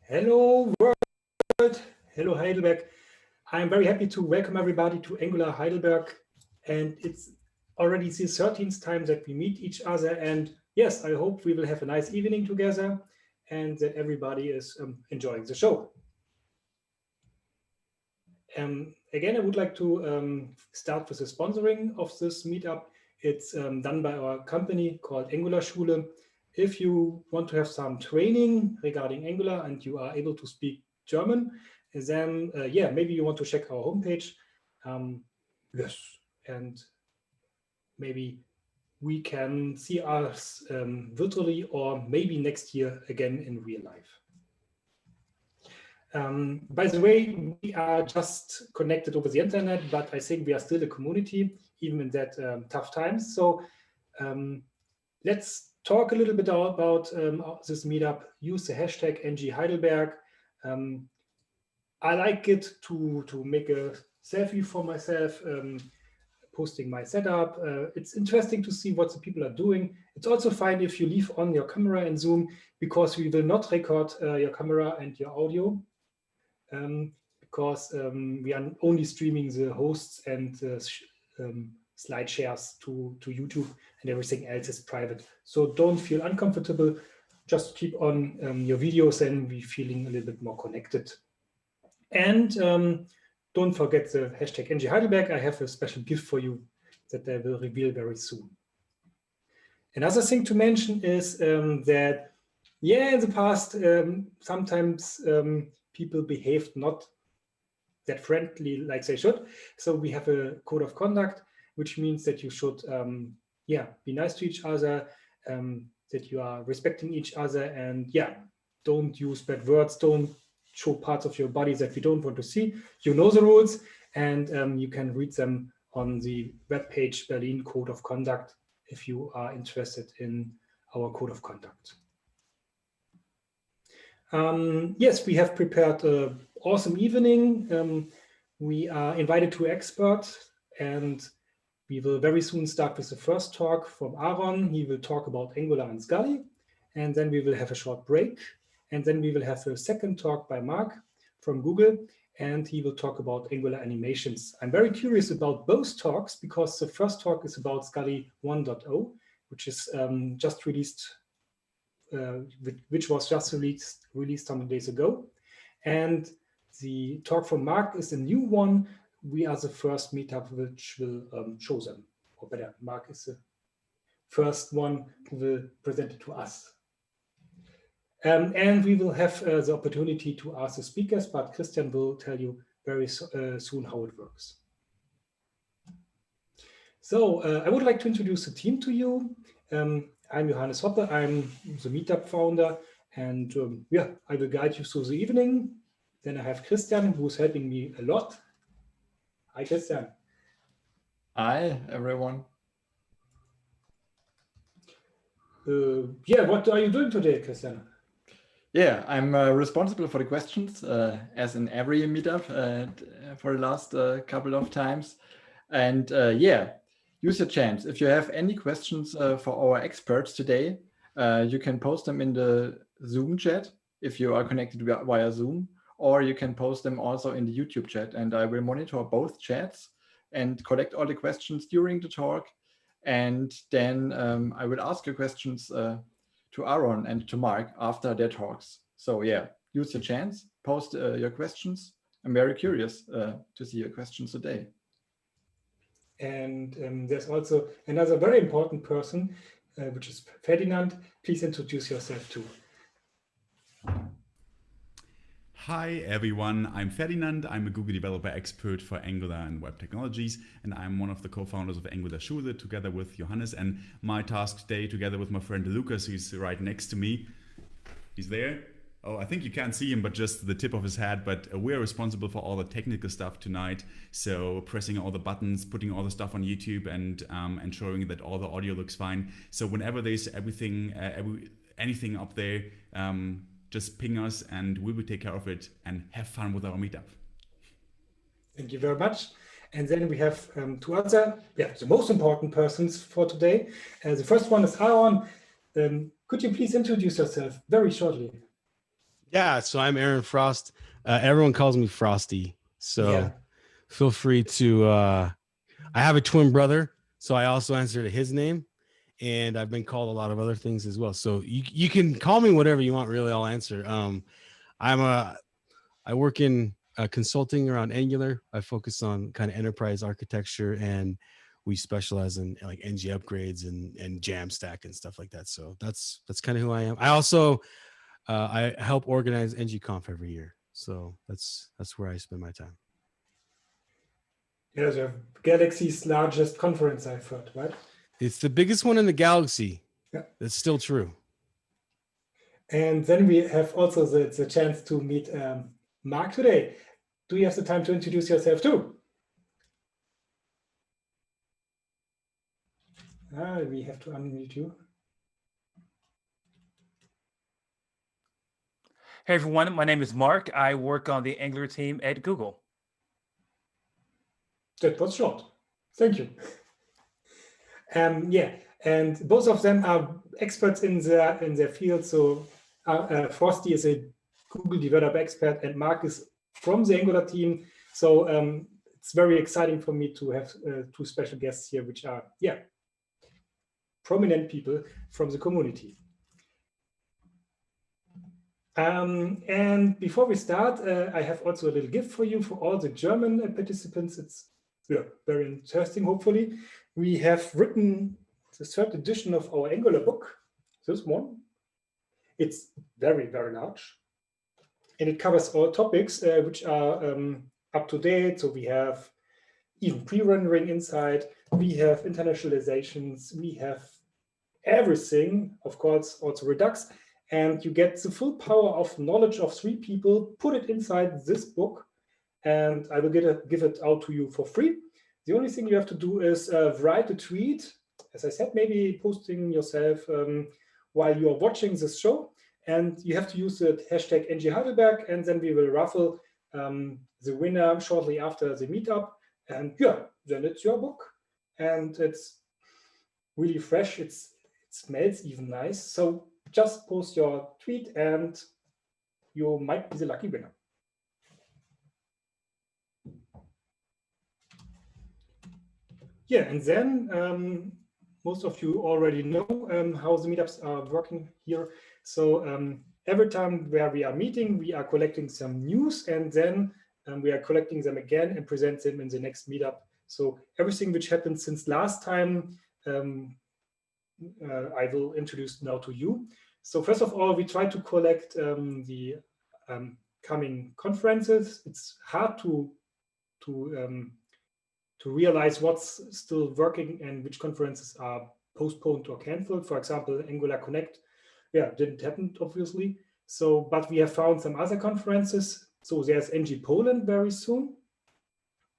Hello world, hello Heidelberg. I'm very happy to welcome everybody to Angular Heidelberg, and it's already the 13th time that we meet each other, and yes, I hope we will have a nice evening together and that everybody is enjoying the show. Again, I would like to start with the sponsoring of this meetup. It's done by our company called Angular Schule. If you want to have some training regarding Angular and you are able to speak German, then yeah, maybe you want to check our homepage. Yes, and maybe we can see us virtually or maybe next year again in real life. By the way, we are just connected over the internet, but I think we are still a community, even in that tough times. So let's talk a little bit about this meetup. Use the hashtag NGHeidelberg. I like it to make a selfie for myself, posting my setup. It's interesting to see what the people are doing. It's also fine if you leave on your camera in Zoom, because we will not record your camera and your audio. Because we are only streaming the hosts and slide shares to YouTube, and everything else is private. So don't feel uncomfortable. Just keep on your videos and be feeling a little bit more connected. And don't forget the hashtag NGHeidelberg. I have a special gift for you that I will reveal very soon. Another thing to mention is that, yeah, in the past, sometimes people behaved not that friendly like they should. So we have a code of conduct, which means that you should, yeah, be nice to each other, that you are respecting each other, and yeah, don't use bad words, don't show parts of your body that we don't want to see. You know the rules, and you can read them on the webpage Berlin Code of Conduct if you are interested in our code of conduct. Yes, we have prepared an awesome evening. We are invited two experts, and we will very soon start with the first talk from Aaron. He will talk about Angular and Scali, and then we will have a short break. And then we will have a second talk by Mark from Google, and he will talk about Angular animations. I'm very curious about both talks, because the first talk is about Scali 1.0, which is just released, which was just released some days ago. And the talk from Mark is a new one. We are the first meetup which will show them, or better, Mark is the first one who will present it to us. And we will have the opportunity to ask the speakers, but Christian will tell you very soon how it works. So I would like to introduce the team to you. I'm Johannes Hoppe, I'm the Meetup founder, and yeah, I will guide you through the evening. Then I have Christian, who's helping me a lot. Hi, Christian. Hi, everyone. Yeah, what are you doing today, Christian? Yeah, I'm responsible for the questions, as in every meetup for the last couple of times. And yeah, use your chance. If you have any questions for our experts today, you can post them in the Zoom chat if you are connected via Zoom, or you can post them also in the YouTube chat. And I will monitor both chats and collect all the questions during the talk. And then I will ask your questions to Aaron and to Mark after their talks. So yeah, use your chance, post your questions. I'm very curious to see your questions today. And there's also another very important person, which is Ferdinand. Please introduce yourself too. Hi everyone, I'm Ferdinand. I'm a Google developer expert for Angular and web technologies, and I'm one of the co-founders of Angular Schule together with Johannes. And my task today, together with my friend Lucas, who's right next to me, he's there. Oh, I think you can't see him, but just the tip of his head. But we're responsible for all the technical stuff tonight. So pressing all the buttons, putting all the stuff on YouTube, and ensuring that all the audio looks fine. So whenever there's anything up there, just ping us and we will take care of it and have fun with our meetup. Thank you very much. And then we have two other, the most important persons for today. The first one is Aaron. Could you please introduce yourself very shortly? Yeah, so I'm Aaron Frost. Everyone calls me Frosty. So feel free to, I have a twin brother, so I also answer to his name. And I've been called a lot of other things as well. So you can call me whatever you want, really, I'll answer. I work in consulting around Angular. I focus on kind of enterprise architecture, and we specialize in like NG upgrades and Jamstack and stuff like that. So that's kind of who I am. I also, I help organize NGConf every year. So that's where I spend my time. Yeah, the Galaxy's largest conference, I've heard, right? It's the biggest one in the galaxy. Yeah. That's still true. And then we have also the chance to meet Mark today. Do you have the time to introduce yourself too? We have to unmute you. Hey everyone, my name is Mark. I work on the Angular team at Google. That was short. Thank you. And both of them are experts in their field. So Frosty is a Google developer expert, and Mark is from the Angular team. So it's very exciting for me to have two special guests here, which are prominent people from the community. And before we start, I have also a little gift for you for all the German participants. It's very interesting, hopefully. We have written the third edition of our Angular book, this one. It's very, very large. And it covers all topics which are up to date. So we have even pre-rendering inside. We have internationalizations. We have everything, of course, also Redux. And you get the full power of knowledge of 3 people, put it inside this book, and I will give it out to you for free. The only thing you have to do is write a tweet, as I said, maybe posting yourself while you are watching this show, and you have to use the hashtag #NG_Heidelberg, and then we will raffle the winner shortly after the meetup. And then it's your book, and it's really fresh. It smells even nice. So just post your tweet, and you might be the lucky winner. And then most of you already know how the meetups are working here. So every time where we are meeting, we are collecting some news, and then we are collecting them again and present them in the next meetup. So everything which happened since last time, I will introduce now to you. So first of all, we try to collect the coming conferences. It's hard to realize what's still working and which conferences are postponed or canceled. For example, Angular Connect, didn't happen, obviously. So, but we have found some other conferences. So there's NG Poland very soon,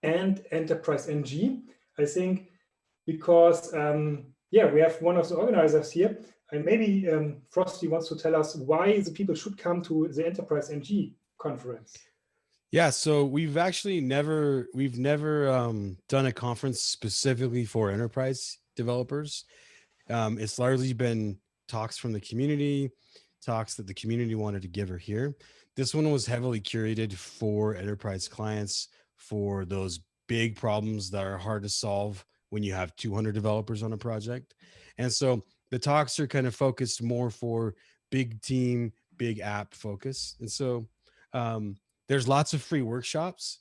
and Enterprise NG, I think, because we have one of the organizers here. And maybe Frosty wants to tell us why the people should come to the Enterprise NG conference. Yeah, so we've never done a conference specifically for enterprise developers. It's largely been talks from the community, talks that the community wanted to give or hear. This one was heavily curated for enterprise clients, for those big problems that are hard to solve when you have 200 developers on a project. And so the talks are kind of focused more for big team, big app focus. And so there's lots of free workshops.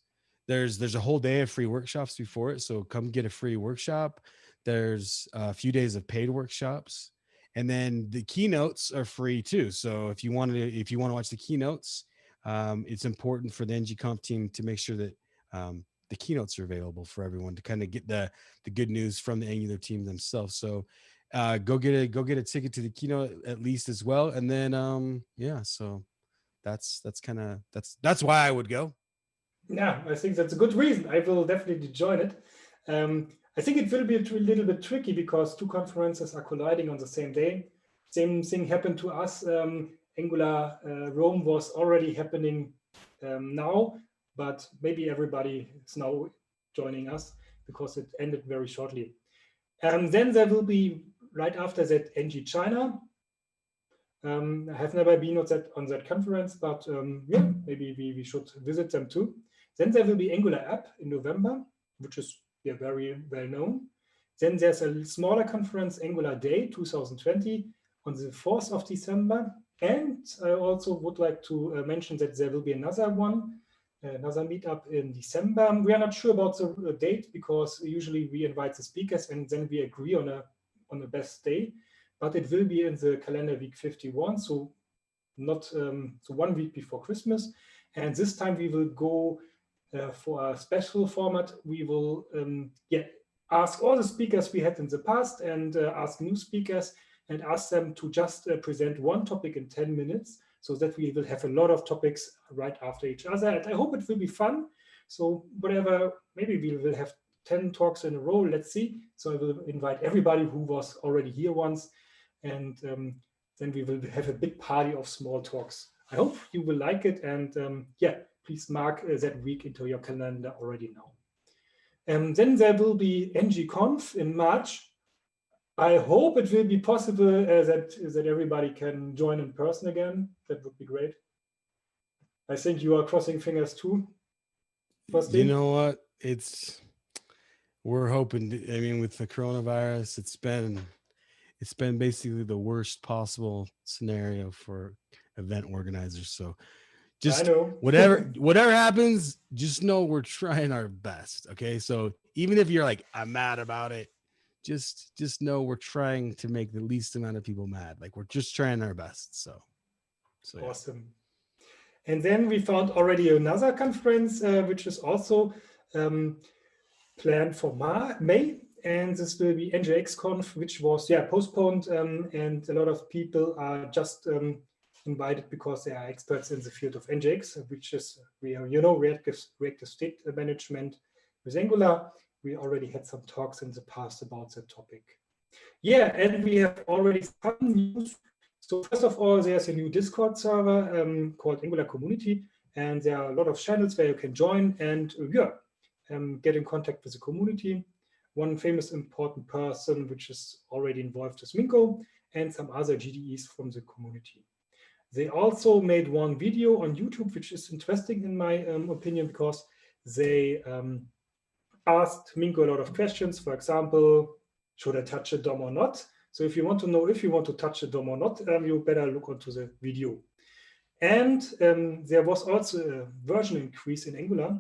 There's a whole day of free workshops before it. So come get a free workshop. There's a few days of paid workshops. And then the keynotes are free too. So if you want to watch the keynotes, it's important for the NGConf team to make sure that the keynotes are available for everyone to kind of get the good news from the Angular team themselves. So go get a ticket to the keynote at least as well. And then yeah, so that's why I would go. Yeah, I think that's a good reason. I will definitely join it. I think it will be a little bit tricky because two conferences are colliding on the same day. Same thing happened to us. Angular Rome was already happening now, but maybe everybody is now joining us because it ended very shortly. Then there will be, right after that, NG China. I have never been on that conference, but yeah, maybe we should visit them too. Then there will be Angular App in November, which is very well known. Then there's a smaller conference, Angular Day 2020, on the 4th of December. And I also would like to mention that there will be another one, another meetup in December. We are not sure about the date because usually we invite the speakers and then we agree on a best day. But it will be in the calendar week 51, so not so 1 week before Christmas. And this time we will go for a special format. We will ask all the speakers we had in the past and ask new speakers and ask them to just present one topic in 10 minutes so that we will have a lot of topics right after each other. And I hope it will be fun. So whatever, maybe we will have 10 talks in a row. Let's see. So I will invite everybody who was already here once. And then we will have a big party of small talks. I hope you will like it. And yeah, please mark that week into your calendar already now. Then there will be NGConf in March. I hope it will be possible that everybody can join in person again. That would be great. I think you are crossing fingers too. Firstly. You know what? We're hoping. I mean, with the coronavirus, it's been basically the worst possible scenario for event organizers. So just whatever happens, just know we're trying our best. Okay. So even if you're like, I'm mad about it, just know we're trying to make the least amount of people mad. Like we're just trying our best. So awesome. Yeah. And then we found already another conference, which is also planned for May. And this will be NGXConf, which was postponed, and a lot of people are just invited because they are experts in the field of NGX, which is reactive state management with Angular. We already had some talks in the past about that topic. Yeah, and we have already some news. So first of all, there's a new Discord server called Angular Community, and there are a lot of channels where you can join and get in contact with the community. One famous important person which is already involved is Minko and some other GDEs from the community. They also made one video on YouTube, which is interesting in my opinion, because they asked Minko a lot of questions. For example, should I touch a DOM or not? So if you want to know if you want to touch a DOM or not, you better look onto the video. And there was also a version increase in Angular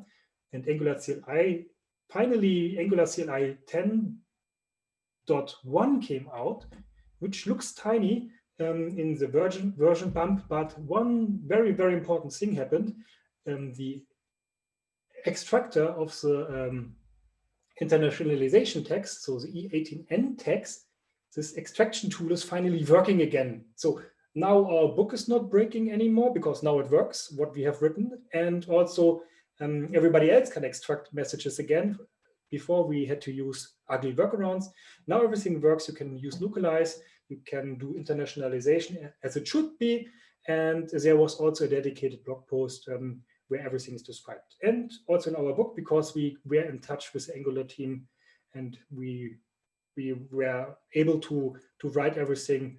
and Angular CLI. Finally, Angular CLI 10.1 came out, which looks tiny in the version bump, but one very, very important thing happened. The extractor of the internationalization text, so the E18N text, this extraction tool is finally working again. So now our book is not breaking anymore because now it works, what we have written. And also everybody else can extract messages again Before we had to use ugly workarounds. Now everything works. You can use localize. You can do internationalization as it should be. And there was also a dedicated blog post where everything is described. And also in our book, because we were in touch with the Angular team and we were able to write everything,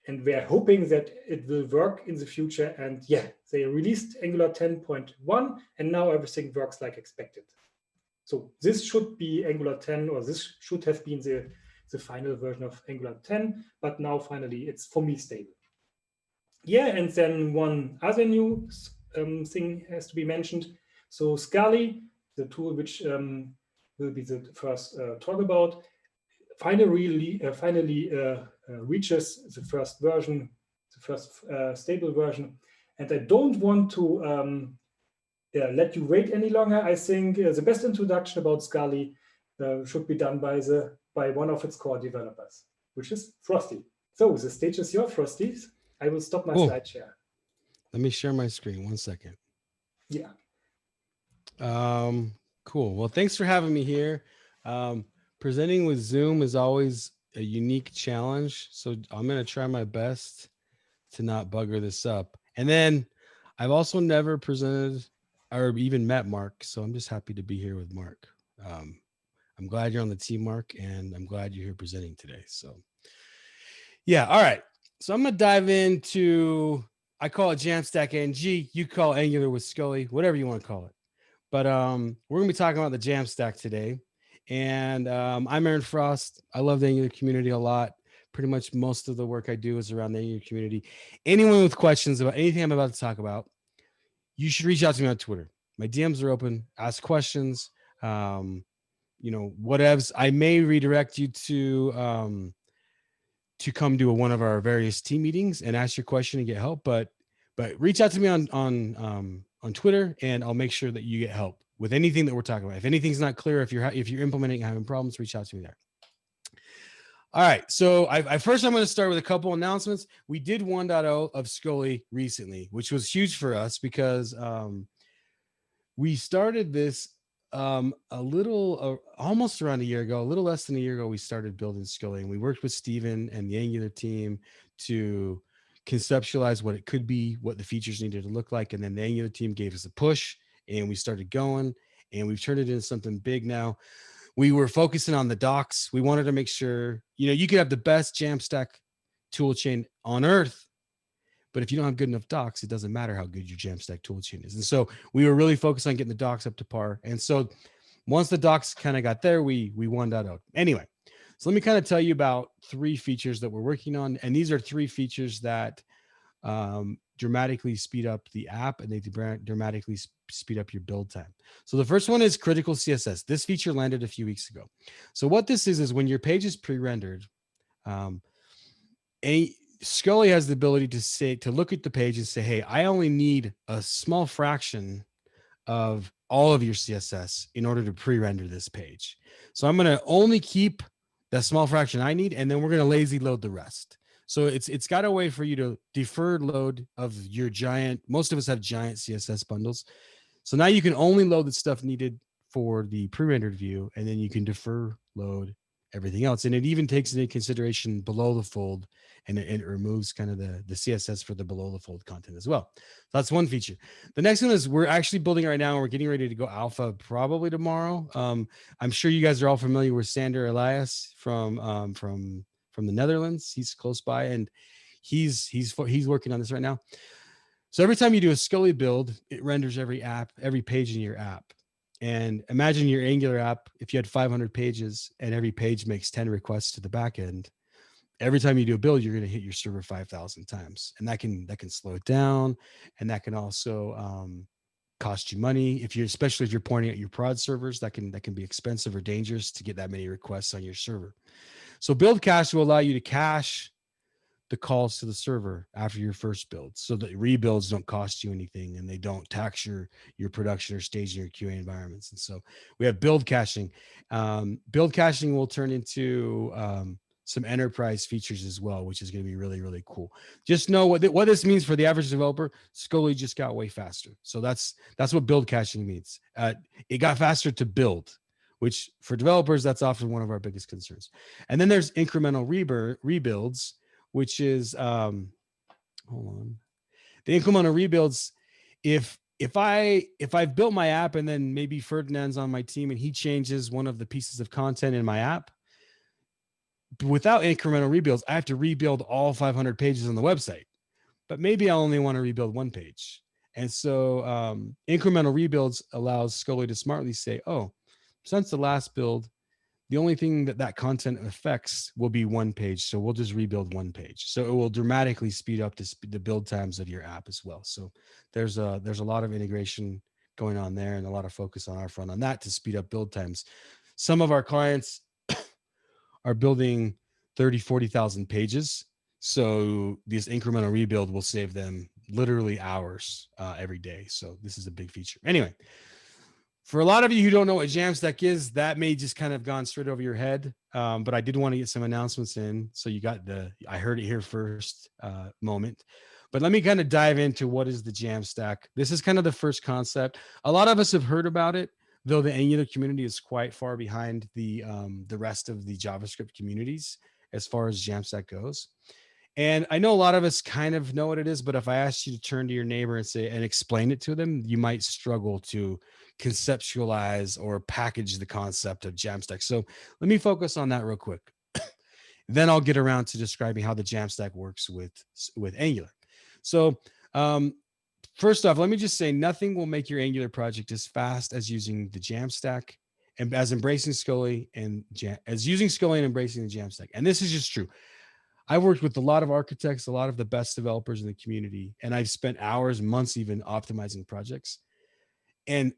and we're hoping that it will work in the future. And yeah, they released Angular 10.1, and now everything works like expected. So this should be Angular 10, or this should have been the final version of Angular 10, but now finally it's for me stable. Yeah, and then one other new thing has to be mentioned. So Scali, the tool which will be the first talk about, finally reaches the first version, the first stable version. And I don't want to let you wait any longer. I think the best introduction about Scali should be done by one of its core developers, which is Frosty. So the stage is yours, Frosty. I will stop my slide share. Let me share my screen 1 second. Yeah. Cool. Well, thanks for having me here. Presenting with Zoom is always a unique challenge. So I'm going to try my best to not bugger this up. And then I've also never presented or even met Mark. So I'm just happy to be here with Mark. I'm glad you're on the team, Mark, and I'm glad you're here presenting today. So yeah. All right. So I'm going to dive into, I call it Jamstack NG. You call Angular with Scully, whatever you want to call it. But we're going to be talking about the Jamstack today. And I'm Aaron Frost. I love the Angular community a lot. Pretty much most of the work I do is around the Angular community. Anyone with questions about anything I'm about to talk about, you should reach out to me on Twitter. My DMs are open. Ask questions. Whatevs. I may redirect you to come to one of our various team meetings and ask your question and get help. But reach out to me on Twitter, and I'll make sure that you get help with anything that we're talking about. If anything's not clear, if you're implementing and having problems, reach out to me there. All right. So I'm going to start with a couple announcements. We did 1.0 of Scully recently, which was huge for us because we started this almost around a year ago, a little less than a year ago. We started building Scully, and we worked with Steven and the Angular team to conceptualize what it could be, what the features needed to look like. And then the Angular team gave us a push and we started going, and we've turned it into something big now. We were focusing on the docs. We wanted to make sure, you could have the best Jamstack toolchain on earth, but if you don't have good enough docs, it doesn't matter how good your Jamstack toolchain is. And so we were really focused on getting the docs up to par. And so once the docs kind of got there, we 1.0. Anyway, so let me kind of tell you about 3 features that we're working on. And these are 3 features that dramatically speed up the app, and they dramatically speed up your build time. So the first one is critical CSS. This feature landed a few weeks ago. So what this is when your page is pre-rendered, Scully has the ability to look at the page and say, hey, I only need a small fraction of all of your CSS in order to pre-render this page. So I'm going to only keep that small fraction I need, and then we're going to lazy load the rest. So it's got a way for you to defer load of your giant, most of us have giant CSS bundles. So now you can only load the stuff needed for the pre-rendered view, and then you can defer load everything else. And it even takes into consideration below the fold, and it removes kind of the CSS for the below the fold content as well. So that's one feature. The next one is we're actually building right now, and we're getting ready to go alpha probably tomorrow. I'm sure you guys are all familiar with Sander Elias from the Netherlands. He's close by, and he's working on this right now. So every time you do a Scully build, it renders every page in your app. And imagine your Angular app, if you had 500 pages and every page makes 10 requests to the backend, every time you do a build, you're going to hit your server 5,000 times. And that can slow it down. And that can also cost you money. Especially if you're pointing at your prod servers, that can be expensive or dangerous to get that many requests on your server. So build cache will allow you to cache the calls to the server after your first build, so that rebuilds don't cost you anything and they don't tax your production or staging or QA environments. And so we have build caching. Build caching will turn into some enterprise features as well, which is going to be really, really cool. Just know what this means for the average developer. Scully just got way faster. So that's what build caching means. It got faster to build. which for developers, that's often one of our biggest concerns. And then there's incremental rebuilds, which is, hold on. The incremental rebuilds, if I've built my app and then maybe Ferdinand's on my team and he changes one of the pieces of content in my app, without incremental rebuilds, I have to rebuild all 500 pages on the website, but maybe I only want to rebuild one page. And so incremental rebuilds allows Scully to smartly say, oh, since the last build, the only thing that content affects will be one page. So we'll just rebuild one page. So it will dramatically speed up the build times of your app as well. So there's a lot of integration going on there and a lot of focus on our front on that to speed up build times. Some of our clients are building 30, 40,000 pages. So this incremental rebuild will save them literally hours every day. So this is a big feature. Anyway, for a lot of you who don't know what Jamstack is, that may just kind of gone straight over your head. But I did want to get some announcements in. So you got I heard it here first moment. But let me kind of dive into what is the Jamstack. This is kind of the first concept. A lot of us have heard about it, though the Angular community is quite far behind the rest of the JavaScript communities as far as Jamstack goes. And I know a lot of us kind of know what it is, but if I asked you to turn to your neighbor and explain it to them, you might struggle to conceptualize or package the concept of Jamstack. So let me focus on that real quick. Then I'll get around to describing how the Jamstack works with Angular. So first off, let me just say nothing will make your Angular project as fast as using the Jamstack and as embracing Scully and using Scully and embracing the Jamstack. And this is just true. I've worked with a lot of architects, a lot of the best developers in the community, and I've spent hours, months even optimizing projects. And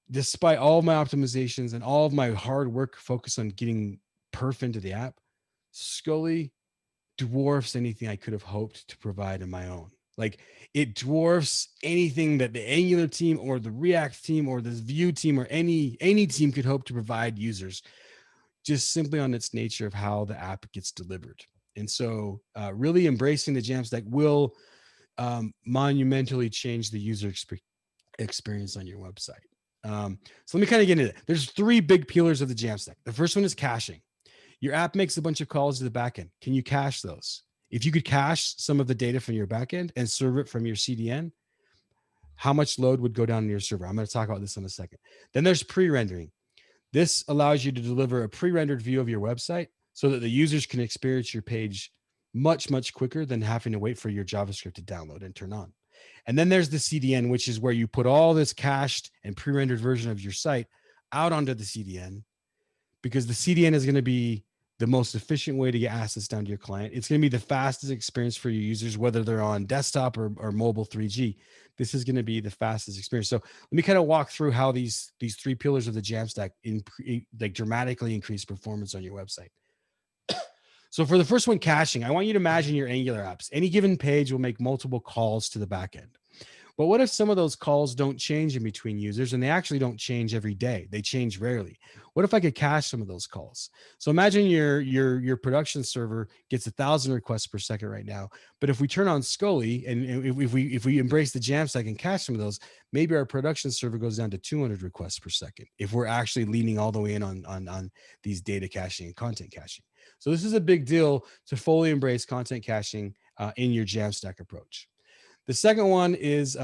despite all of my optimizations and all of my hard work focused on getting perf into the app, Scully dwarfs anything I could have hoped to provide in my own. Like it dwarfs anything that the Angular team or the React team or the Vue team or any team could hope to provide users, just simply on its nature of how the app gets delivered. And so really embracing the Jamstack will monumentally change the user experience on your website. So let me kind of get into it. There's three big pillars of the Jamstack. The first one is caching. Your app makes a bunch of calls to the backend. Can you cache those? If you could cache some of the data from your backend and serve it from your CDN, how much load would go down in your server? I'm going to talk about this in a second. Then there's pre-rendering. This allows you to deliver a pre-rendered view of your website so that the users can experience your page much, much quicker than having to wait for your JavaScript to download and turn on. And then there's the CDN, which is where you put all this cached and pre-rendered version of your site out onto the CDN, because the CDN is going to be the most efficient way to get assets down to your client. It's going to be the fastest experience for your users, whether they're on desktop or mobile 3G. This is going to be the fastest experience. So let me kind of walk through how these three pillars of the Jamstack dramatically increase performance on your website. So for the first one, caching, I want you to imagine your Angular apps. Any given page will make multiple calls to the backend. But what if some of those calls don't change in between users, and they actually don't change every day? They change rarely. What if I could cache some of those calls? So imagine your production server gets 1,000 requests per second right now. But if we turn on Scully and if we embrace the Jamstack and cache some of those, maybe our production server goes down to 200 requests per second if we're actually leaning all the way in on these data caching and content caching. So this is a big deal to fully embrace content caching in your Jamstack approach. The second one is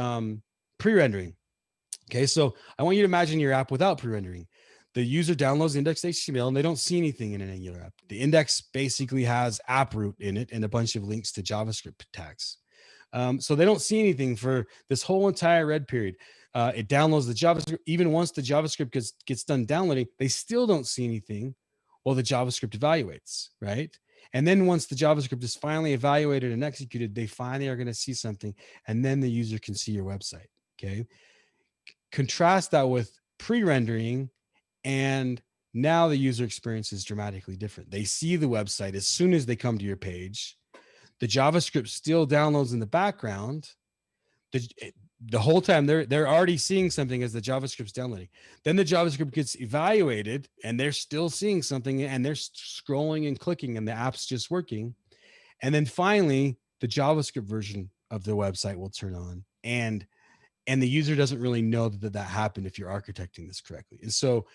pre-rendering. Okay, so I want you to imagine your app without pre-rendering. The user downloads index.html and they don't see anything in an Angular app. The index basically has app root in it and a bunch of links to JavaScript tags. So they don't see anything for this whole entire red period. It downloads the JavaScript. Even once the JavaScript gets done downloading, they still don't see anything while the JavaScript evaluates, right? And then once the JavaScript is finally evaluated and executed, they finally are going to see something, and then the user can see your website, okay? Contrast that with pre-rendering, and now the user experience is dramatically different. They see the website as soon as they come to your page. The JavaScript still downloads in the background. The whole time they're already seeing something as the JavaScript's downloading. Then the JavaScript gets evaluated and they're still seeing something and they're scrolling and clicking and the app's just working. And then finally, the JavaScript version of the website will turn on and the user doesn't really know that happened if you're architecting this correctly. And so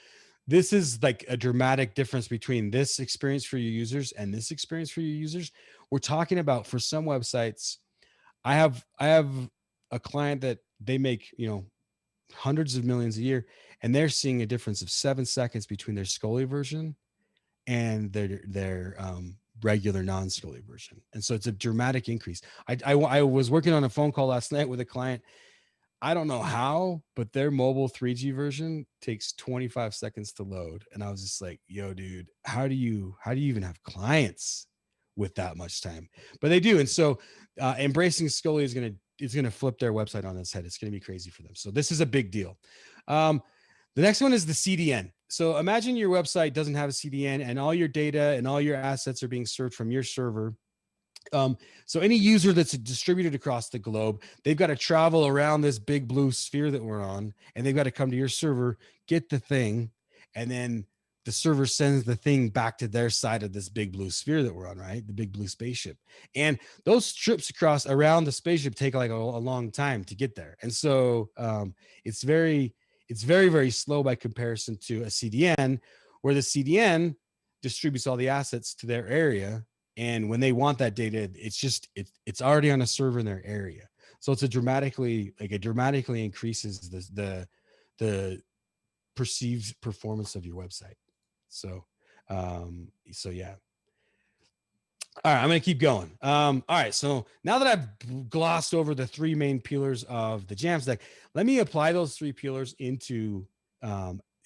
this is like a dramatic difference between this experience for your users and this experience for your users. We're talking about, for some websites, I have a client that they make, hundreds of millions a year, and they're seeing a difference of 7 seconds between their Scully version and their regular non-Scully version. And so it's a dramatic increase. I was working on a phone call last night with a client. I don't know how, but their mobile 3G version takes 25 seconds to load. And I was just like, yo, dude, how do you even have clients with that much time? But they do. And so embracing Scully is going to flip their website on its head. It's going to be crazy for them. So this is a big deal. The next one is the CDN. So imagine your website doesn't have a CDN and all your data and all your assets are being served from your server. So any user that's distributed across the globe, they've got to travel around this big blue sphere that we're on, and they've got to come to your server, get the thing, and then the server sends the thing back to their side of this big blue sphere that we're on, right? The big blue spaceship. And those trips across around the spaceship take like a long time to get there. And so it's very, very slow by comparison to a CDN, where the CDN distributes all the assets to their area. And when they want that data, it's already on a server in their area. So it dramatically increases the perceived performance of your website. So yeah. All right, I'm going to keep going. All right, so now that I've glossed over the 3 main pillars of the Jamstack, let me apply those 3 pillars into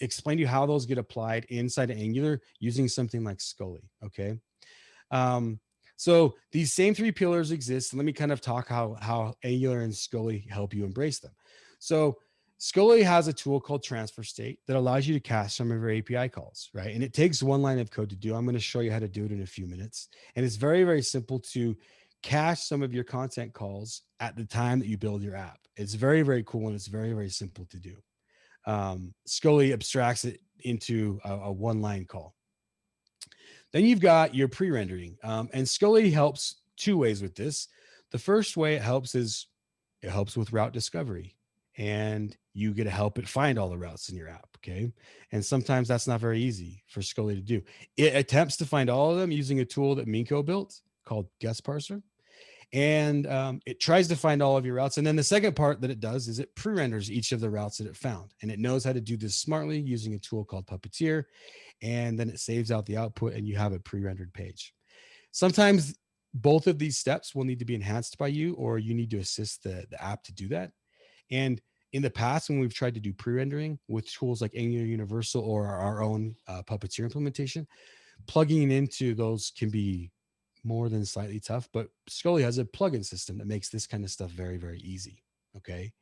explain to you how those get applied inside of Angular using something like Scully. Okay. So these same 3 pillars exist. And let me kind of talk how Angular and Scully help you embrace them. So Scully has a tool called transfer state that allows you to cache some of your API calls, right? And it takes 1 line of code to do. I'm going to show you how to do it in a few minutes. And it's very, very simple to cache some of your content calls at the time that you build your app. It's very, very cool. And it's very, very simple to do. Scully abstracts it into a 1 line call. Then you've got your pre-rendering, and Scully helps 2 ways with this. The first way it helps is it helps with route discovery, and you get to help it find all the routes in your app. Okay. And sometimes that's not very easy for Scully to do. It attempts to find all of them using a tool that Minko built called Guest Parser. And it tries to find all of your routes. And then the second part that it does is it pre-renders each of the routes that it found. And it knows how to do this smartly using a tool called Puppeteer. And then it saves out the output and you have a pre-rendered page. Sometimes both of these steps will need to be enhanced by you, or you need to assist the app to do that. And in the past, when we've tried to do pre-rendering with tools like Angular Universal or our own Puppeteer implementation, plugging into those can be more than slightly tough, but Scully has a plugin system that makes this kind of stuff very, very easy. Okay.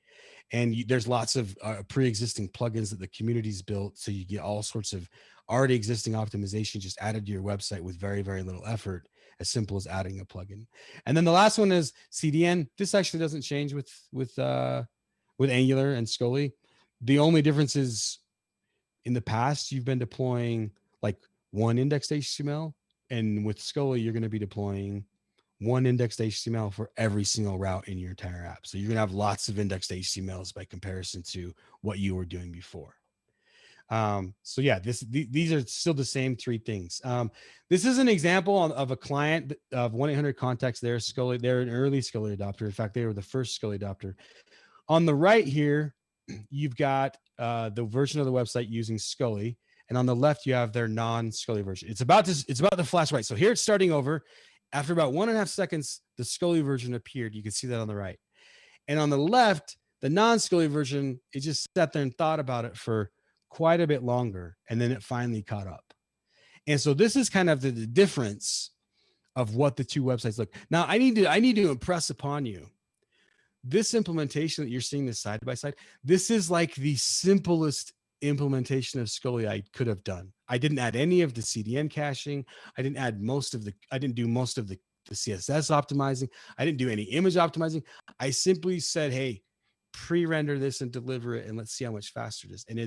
And there's lots of pre-existing plugins that the community's built. So you get all sorts of already existing optimization just added to your website with very, very little effort, as simple as adding a plugin. And then the last one is CDN. This actually doesn't change with Angular and Scully. The only difference is in the past, you've been deploying like 1 indexed HTML. And with Scully, you're going to be deploying 1 indexed HTML for every single route in your entire app. So you're going to have lots of indexed HTMLs by comparison to what you were doing before. So yeah, these are still the same 3 things. This is an example of a client of 1-800-Contacts. They're Scully. They're an early Scully adopter. In fact, they were the first Scully adopter. On the right here, you've got the version of the website using Scully. And on the left, you have their non-Scully version. It's about to flash white. So here it's starting over. After about 1.5 seconds, the Scully version appeared. You can see that on the right. And on the left, the non-Scully version, it just sat there and thought about it for quite a bit longer. And then it finally caught up. And so this is kind of the difference of what the 2 websites look. Now, I need to impress upon you. This implementation that you're seeing this side by side, this is like the simplest implementation of Scully I could have done. I didn't add any of the CDN caching. I didn't do most of the CSS optimizing. I didn't do any image optimizing. I simply said, hey, pre-render this and deliver it, and let's see how much faster it is. And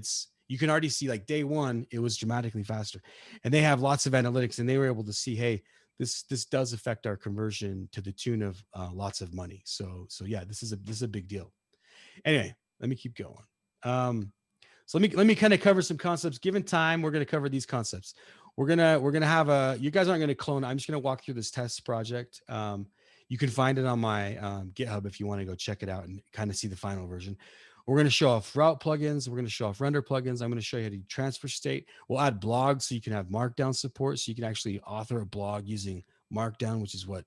you can already see like day 1, it was dramatically faster. And they have lots of analytics, and they were able to see, hey, this does affect our conversion to the tune of lots of money. So yeah, this is a big deal. Anyway, let me keep going. So let me kind of cover some concepts. Given time, we're going to cover these concepts. We're gonna have you guys aren't going to clone. I'm just going to walk through this test project. You can find it on my GitHub if you want to go check it out and kind of see the final version. We're going to show off route plugins. We're going to show off render plugins. I'm going to show you how to do transfer state. We'll add blogs so you can have Markdown support. So you can actually author a blog using Markdown, which is what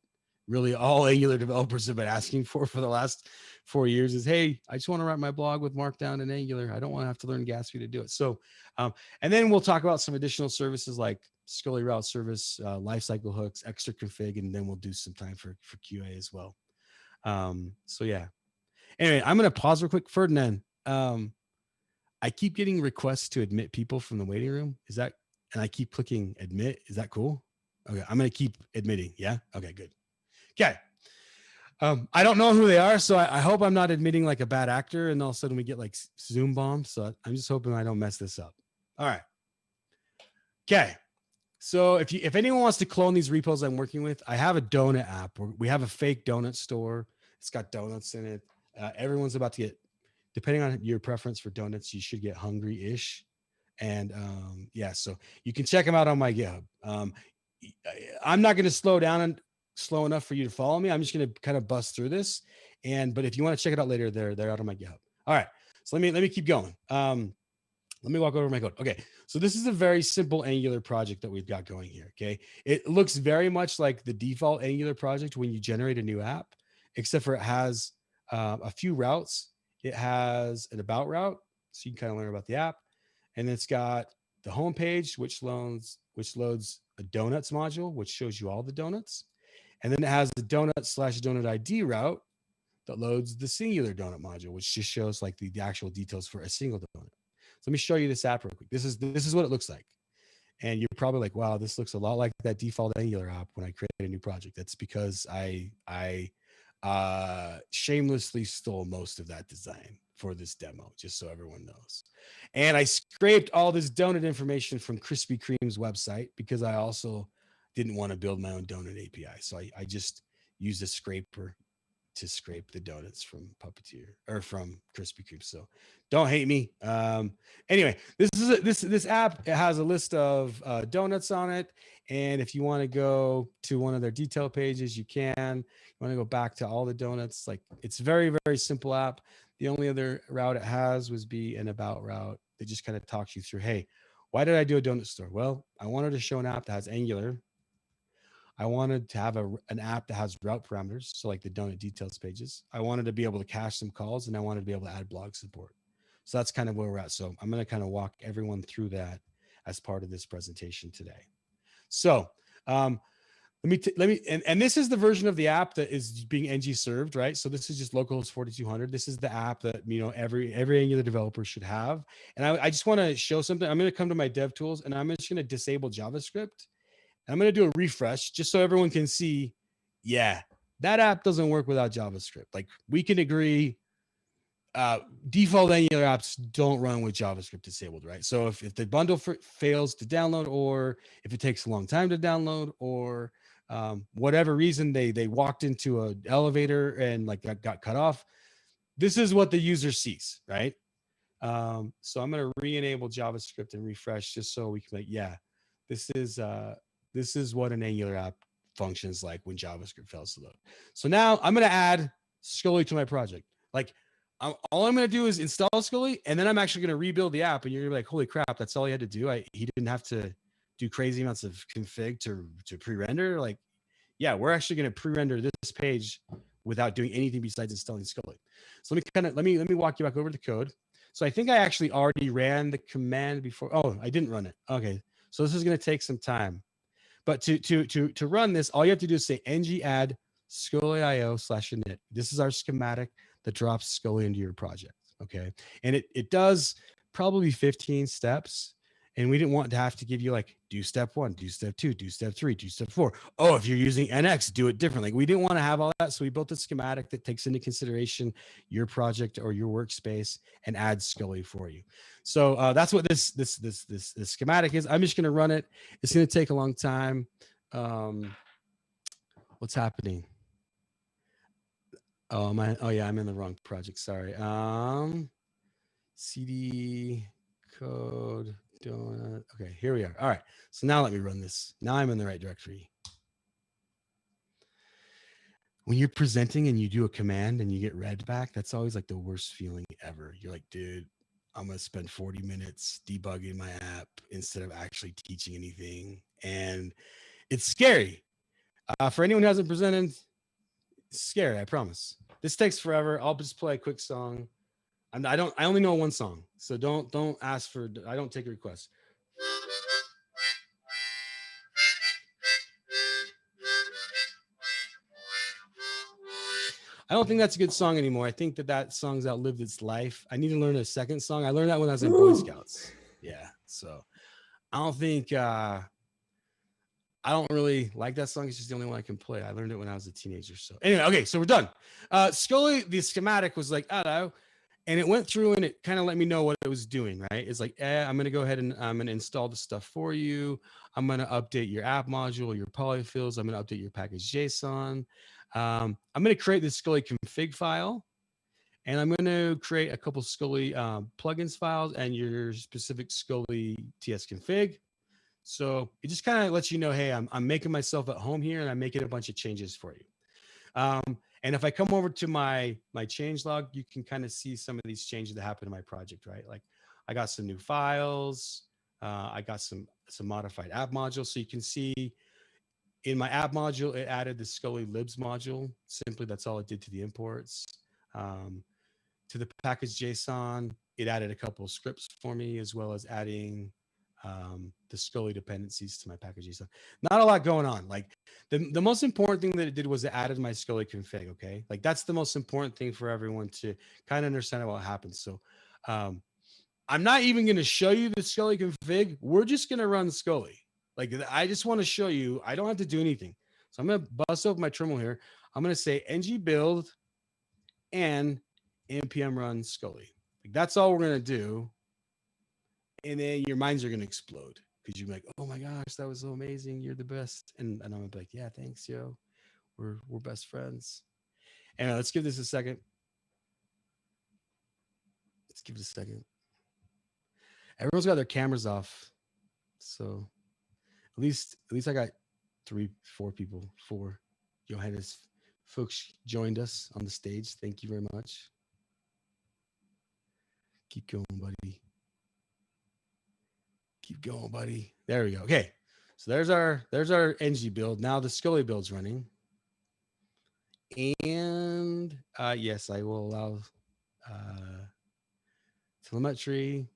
really all Angular developers have been asking for the last 4 years is, hey, I just want to write my blog with Markdown and Angular. I don't want to have to learn Gatsby to do it. So, and then we'll talk about some additional services like Scully route service, lifecycle hooks, extra config, and then we'll do some time for QA as well. So yeah. Anyway, I'm going to pause real quick. Ferdinand, I keep getting requests to admit people from the waiting room. Is that, and I keep clicking admit. Is that cool? Okay. I'm going to keep admitting. Yeah. Okay, good. Okay. I don't know who they are, so I hope I'm not admitting like a bad actor and all of a sudden we get like Zoom bombs. So I'm just hoping I don't mess this up. All right. Okay. So if anyone wants to clone these repos I'm working with, I have a donut app. We have a fake donut store. It's got donuts in it. Everyone's about to get, depending on your preference for donuts, you should get hungry-ish. And yeah, so you can check them out on my GitHub. I'm not going to slow enough for you to follow me. I'm just going to kind of bust through this. But if you want to check it out later, they're out on my GitHub. All right. So let me keep going. Let me walk over my code. Okay. So this is a very simple Angular project that we've got going here. Okay. It looks very much like the default Angular project when you generate a new app, except for it has a few routes. It has an about route, so you can kind of learn about the app. And it's got the home page, which loads a donuts module, which shows you all the donuts. And then it has the donut/donut ID route that loads the singular donut module, which just shows like the actual details for a single donut. So let me show you this app real quick. This is what it looks like. And you're probably like, wow, this looks a lot like that default Angular app when I create a new project. That's because I shamelessly stole most of that design for this demo, just so everyone knows. And I scraped all this donut information from Krispy Kreme's website because I also didn't want to build my own donut API. So I just used a scraper to scrape the donuts from Puppeteer or from Krispy Kreme. So don't hate me. Anyway, this app, it has a list of donuts on it. And if you want to go to one of their detail pages, you can. You want to go back to all the donuts. Like, it's very, very simple app. The only other route it has was be an about route that just kind of talks you through, hey, why did I do a donut store? Well, I wanted to show an app that has Angular. I wanted to have an app that has route parameters, so like the donut details pages. I wanted to be able to cache some calls, and I wanted to be able to add blog support. So that's kind of where we're at. So I'm going to kind of walk everyone through that as part of this presentation today. So let me, and this is the version of the app that is being ng served, right? So this is just localhost 4200. This is the app that, you know, every Angular developer should have. And I just want to show something. I'm going to come to my dev tools, and I'm just going to disable JavaScript. I'm going to do a refresh just so everyone can see, yeah, that app doesn't work without JavaScript. Like, we can agree, default Angular apps don't run with JavaScript disabled, right? So if the bundle fails to download, or if it takes a long time to download, or whatever reason they walked into an elevator and like got cut off, this is what the user sees, right? So I'm going to re-enable JavaScript and refresh just so we can, like, yeah, this is what an Angular app functions like when JavaScript fails to load. So now I'm going to add Scully to my project. Like, all I'm going to do is install Scully, and then I'm actually going to rebuild the app. And you're like, holy crap, that's all he had to do. He didn't have to do crazy amounts of config to pre-render. Like, yeah, we're actually going to pre-render this page without doing anything besides installing Scully. So let me walk you back over the code. So I think I actually already ran the command before. Oh, I didn't run it. Okay. So this is going to take some time. But to run this, all you have to do is say ng add scully.io/init. This is our schematic that drops Scully into your project. Okay. And it does probably 15 steps. And we didn't want to have to give you like, do step 1, do step 2, do step 3, do step 4. Oh, if you're using NX, do it differently. We didn't want to have all that. So we built a schematic that takes into consideration your project or your workspace and adds Scully for you. So that's what this schematic is. I'm just going to run it. It's going to take a long time. What's happening? Oh, yeah, I'm in the wrong project. Sorry. CD. code donut. Okay, here we are. All right. So now let me run this. Now I'm in the right directory. When you're presenting and you do a command and you get read back, that's always like the worst feeling ever. You're like, dude, I'm going to spend 40 minutes debugging my app instead of actually teaching anything. And it's scary. For anyone who hasn't presented, it's scary, I promise. This takes forever. I'll just play a quick song. I only know one song. So don't ask for, I don't take requests. I don't think that's a good song anymore. I think that song's outlived its life. I need to learn a second song. I learned that when I was in Boy Scouts. Yeah. So I don't think, I don't really like that song. It's just the only one I can play. I learned it when I was a teenager. So anyway, okay, so we're done. Scully, the schematic was like, I don't know. And it went through and it kind of let me know what it was doing, right? It's like, I'm going to go ahead and I'm going to install the stuff for you. I'm going to update your app module, your polyfills. I'm going to update your package JSON. I'm going to create this Scully config file. And I'm going to create a couple Scully plugins files and your specific Scully TS config. So it just kind of lets you know, hey, I'm making myself at home here and I'm making a bunch of changes for you. And if I come over to my change log, you can kind of see some of these changes that happened in my project, right? Like I got some new files. I got some modified app modules. So you can see in my app module, it added the Scully libs module. Simply, that's all it did to the imports. To the package JSON, it added a couple of scripts for me, as well as adding the Scully dependencies to my package JSON. Not a lot going on. Like the most important thing that it did was it added my Scully config. Okay, like that's the most important thing for everyone to kind of understand what happens. So I'm not even going to show you the Scully config. We're just going to run Scully. Like I just want to show you. I don't have to do anything. So I'm going to bust open my terminal here. I'm going to say ng build and npm run Scully. Like that's all we're going to do. And then your minds are going to explode because you're like, oh my gosh, that was so amazing. You're the best. And I'm going to be like, yeah, thanks, yo. We're best friends. And let's give this a second. Let's give it a second. Everyone's got their cameras off. So at least I got 4 people. 4 Johannes folks joined us on the stage. Thank you very much. Keep going, buddy. Keep going, buddy. There we go. Okay. So there's our ng build. Now the Scully build's running. And yes, I will allow telemetry.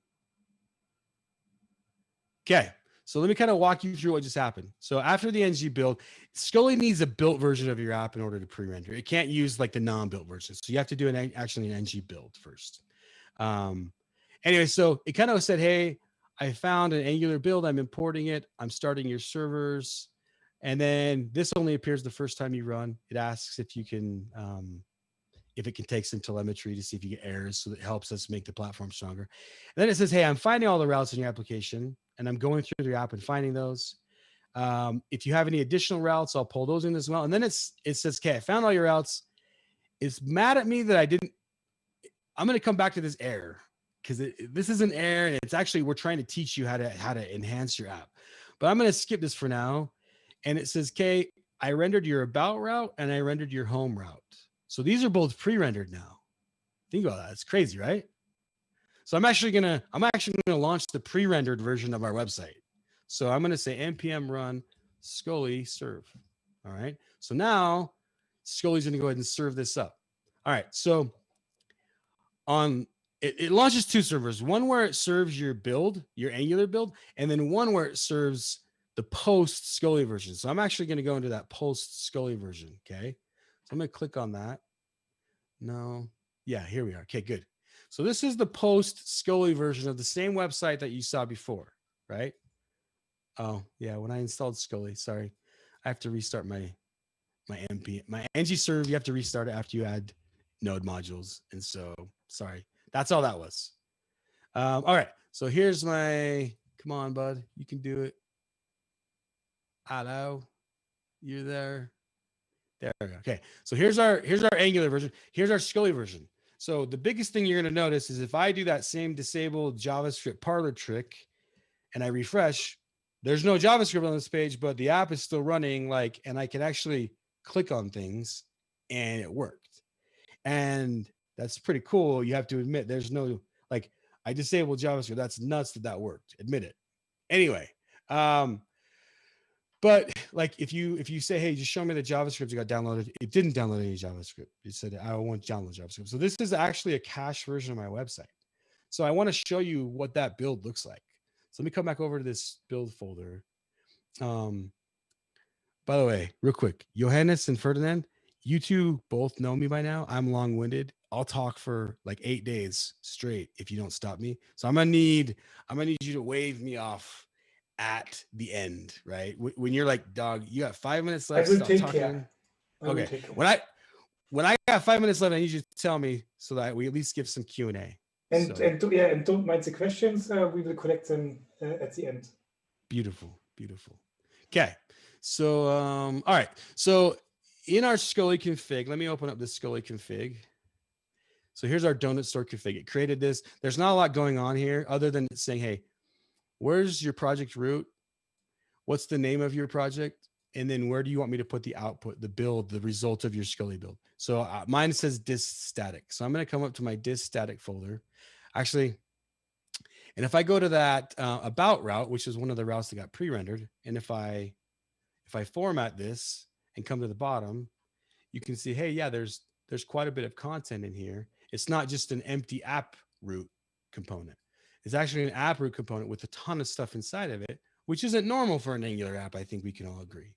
Okay. So let me kind of walk you through what just happened. So after the ng build, Scully needs a built version of your app in order to pre-render. It can't use like the non-built version. So you have to do actually an ng build first. Anyway, so it kind of said, hey, I found an Angular build. I'm importing it. I'm starting your servers. And then this only appears the first time you run. It asks if you can, if it can take some telemetry to see if you get errors. So that helps us make the platform stronger. And then it says, hey, I'm finding all the routes in your application and I'm going through your app and finding those. If you have any additional routes, I'll pull those in as well. And then it says, okay, I found all your routes. It's mad at me that I'm going to come back to this error. Because this is an error, and it's actually we're trying to teach you how to enhance your app. But I'm going to skip this for now. And it says, "Okay, I rendered your about route and I rendered your home route. So these are both pre-rendered now. Think about that. It's crazy, right? So I'm actually gonna launch the pre-rendered version of our website. So I'm gonna say npm run Scully serve. All right. So now Scully's gonna go ahead and serve this up. All right. So it launches 2 servers, one where it serves your build, your Angular build, and then one where it serves the post Scully version. So I'm actually going to go into that post Scully version. Okay. So I'm going to click on that. No. Yeah, here we are. Okay, good. So this is the post Scully version of the same website that you saw before, right? Oh yeah. When I installed Scully, sorry, I have to restart my ng serve. You have to restart it after you add node modules. And so sorry. That's all that was. All right. So here's come on, bud. You can do it. Hello. You're there. There we go. Okay. So here's our Angular version. Here's our Scully version. So the biggest thing you're going to notice is if I do that same disable JavaScript parlor trick and I refresh, there's no JavaScript on this page, but the app is still running, like, and I can actually click on things and it worked. And that's pretty cool. You have to admit there's no, like, I disabled JavaScript. That's nuts that worked. Admit it. Anyway, but like if you say, hey, just show me the JavaScript you got downloaded, it didn't download any JavaScript. It said I want to download JavaScript. So this is actually a cached version of my website. So I want to show you what that build looks like. So let me come back over to this build folder. By the way, real quick, Johannes and Ferdinand, you two both know me by now. I'm long-winded. I'll talk for like 8 days straight if you don't stop me. So I'm gonna need you to wave me off at the end, right? When you're like, dog, you got 5 minutes left. I will Stop take talking. care. Okay. When I got 5 minutes left, I need you to tell me so that we at least give some Q&A. And don't mind the questions. We will collect them at the end. Beautiful. Okay. So all right. So in our Scully config, let me open up this Scully config. So here's our donut store config. It created this. There's not a lot going on here other than saying, hey, where's your project root? What's the name of your project? And then where do you want me to put the output, the build, the result of your Scully build? So mine says dist static. So I'm going to come up to my dist static folder. Actually, and if I go to that about route, which is one of the routes that got pre-rendered, and if I format this and come to the bottom, you can see, hey, yeah, there's quite a bit of content in here. It's not just an empty app root component. It's actually an app root component with a ton of stuff inside of it, which isn't normal for an Angular app. I think we can all agree.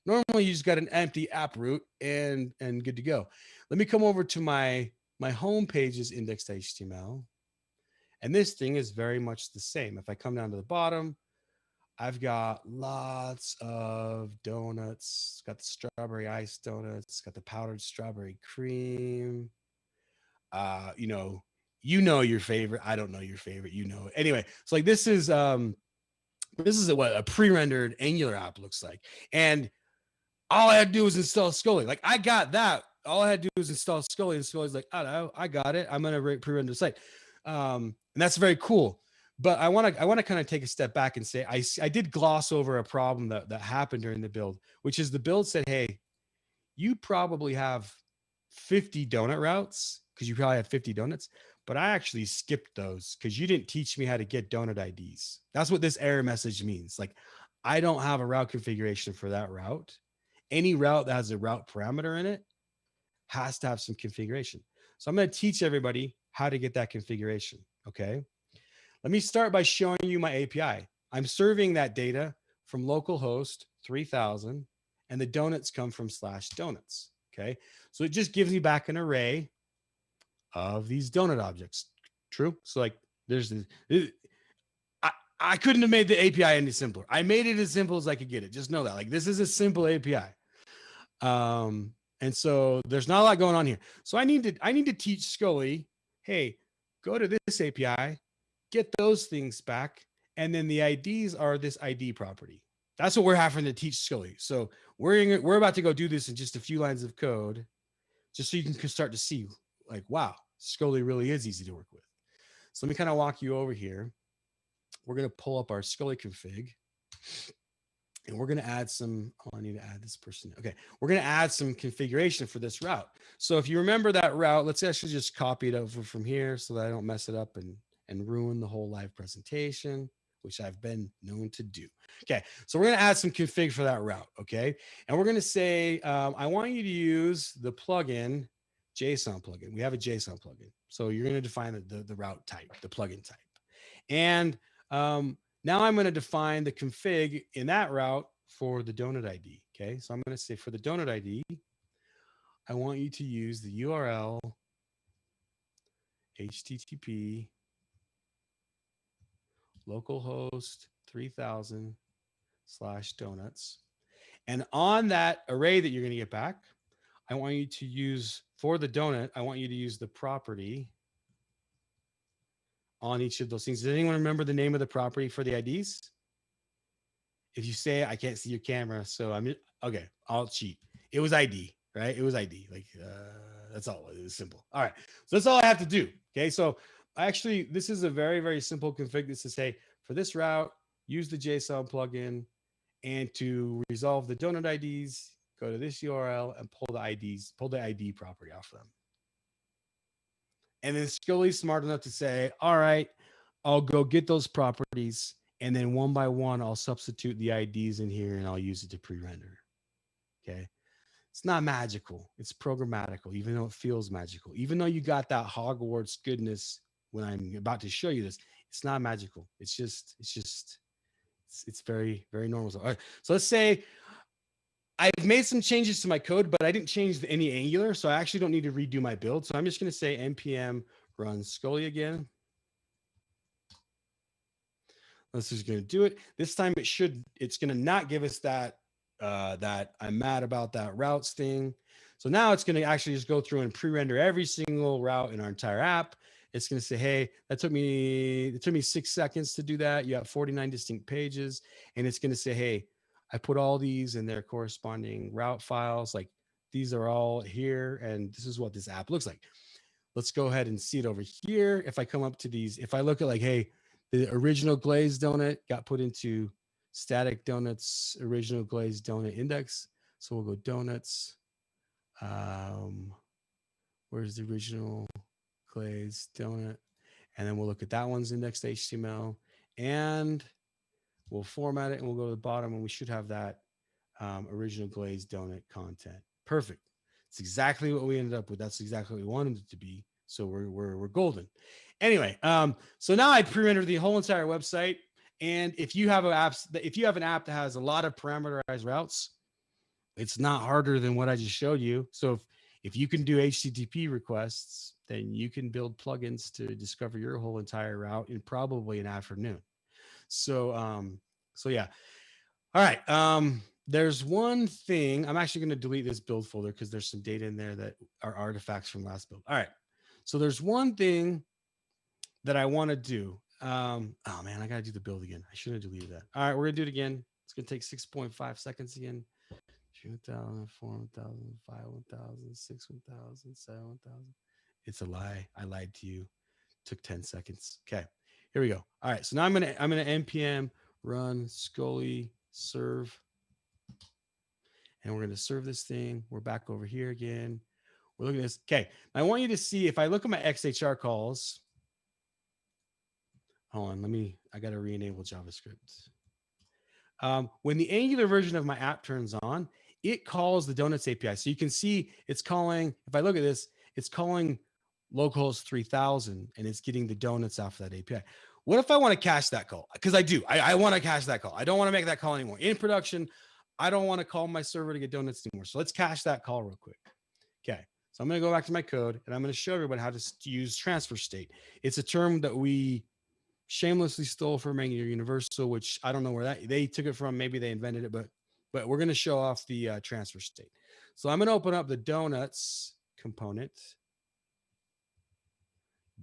Normally, you just got an empty app root and good to go. Let me come over to my home page's index.html. And this thing is very much the same. If I come down to the bottom, I've got lots of donuts. Got the strawberry ice donuts. Got the powdered strawberry cream. You know your favorite. I don't know your favorite. You know it. Anyway, so like this is what a pre-rendered Angular app looks like. And all I had to do was install Scully. Like I got that. All I had to do was install Scully, and Scully's like, oh, I got it. I'm gonna pre-render the site. And that's very cool. But I want to kind of take a step back and say I did gloss over a problem that happened during the build, which is the build said, hey, you probably have 50 donut routes because you probably have 50 donuts, but I actually skipped those because you didn't teach me how to get donut IDs. That's what this error message means. Like I don't have a route configuration for that route. Any route that has a route parameter in it has to have some configuration. So I'm going to teach everybody how to get that configuration. Okay. Let me start by showing you my API. I'm serving that data from localhost 3000 and the donuts come from /donuts. Okay. So it just gives me back an array of these donut objects. True. So like I couldn't have made the API any simpler. I made it as simple as I could get it. Just know that like this is a simple API. And so there's not a lot going on here. So I need to teach Scully, hey, go to this API, get those things back. And then the IDs are this ID property. That's what we're having to teach Scully. So we're about to go do this in just a few lines of code, just so you can start to see like, wow, Scully really is easy to work with. So let me kind of walk you over here. We're going to pull up our Scully config. And we're going to add some, I need to add this person. Okay. We're going to add some configuration for this route. So if you remember that route, let's actually just copy it over from here so that I don't mess it up and ruin the whole live presentation, which I've been known to do. Okay. So we're going to add some config for that route. Okay. And we're going to say, I want you to use the plugin, JSON plugin. We have a JSON plugin. So you're going to define the route type, the plugin type. And, now I'm going to define the config in that route for the donut ID. Okay. So I'm going to say for the donut ID, I want you to use the URL HTTP localhost 3000 /donuts. And on that array that you're going to get back, I want you to use for the donut, I want you to use the property on each of those things. Does anyone remember the name of the property for the IDs? If you say it, I can't see your camera. So okay, I'll cheat. It was ID, right? It was ID. Like, That's all. It's simple. All right. So that's all I have to do. Okay. So actually, this is a very, very simple config that says, hey, for this route, use the JSON plugin, and to resolve the donut IDs, go to this URL and pull the IDs, pull the ID property off them. And then Scully's smart enough to say, all right, I'll go get those properties, and then one by one, I'll substitute the IDs in here and I'll use it to pre-render. Okay. It's not magical. It's programmatical, even though it feels magical. Even though you got that Hogwarts goodness when I'm about to show you this, it's not magical. It's very, very normal. All right. So let's say I've made some changes to my code, but I didn't change any Angular, so I actually don't need to redo my build. So I'm just going to say npm run Scully again. This is going to do it. This time it's going to not give us that I'm mad about that routes thing. So now it's going to actually just go through and pre-render every single route in our entire app. It's going to say, hey, it took me 6 seconds to do that. You have 49 distinct pages. And it's going to say, hey, I put all these in their corresponding route files. Like these are all here. And this is what this app looks like. Let's go ahead and see it over here. If I come up to these, if I look at like, hey, the original glazed donut got put into static donuts, original glazed donut index. So we'll go donuts. Where's the original glazed donut? And then we'll look at that one's indexed HTML, and we'll format it, and we'll go to the bottom, and we should have that original glazed donut content. Perfect. It's exactly what we ended up with. That's exactly what we wanted it to be. So we're golden. Anyway, so now I pre-rendered the whole entire website. And if you have an app that has a lot of parameterized routes, it's not harder than what I just showed you. So if you can do HTTP requests, then you can build plugins to discover your whole entire route in probably an afternoon. So yeah. All right. There's one thing. I'm actually going to delete this build folder because there's some data in there that are artifacts from last build. All right. So there's one thing that I want to do. Oh man, I got to do the build again. I should have deleted that. All right, we're going to do it again. It's going to take 6.5 seconds again. 2,000, 4,000, 5,000, 6,000, 7,000. It's a lie. I lied to you. Took 10 seconds. Okay, here we go. All right, so now I'm gonna npm run Scully serve, and we're gonna serve this thing. We're back over here again. We're looking at this. Okay, I want you to see if I look at my XHR calls. Hold on, I got to re-enable JavaScript. When the Angular version of my app turns on, it calls the Donuts API. So you can see it's calling, if I look at this, it's calling localhost 3000 and it's getting the donuts off of that API. What if I want to cache that call? Because I want to cache that call. I don't want to make that call anymore. In production, I don't want to call my server to get donuts anymore. So let's cache that call real quick. Okay. So I'm going to go back to my code and I'm going to show everyone how to use transfer state. It's a term that we shamelessly stole from Angular Universal, which I don't know where they took it from. Maybe they invented it, but we're going to show off the transfer state. So I'm going to open up the donuts component.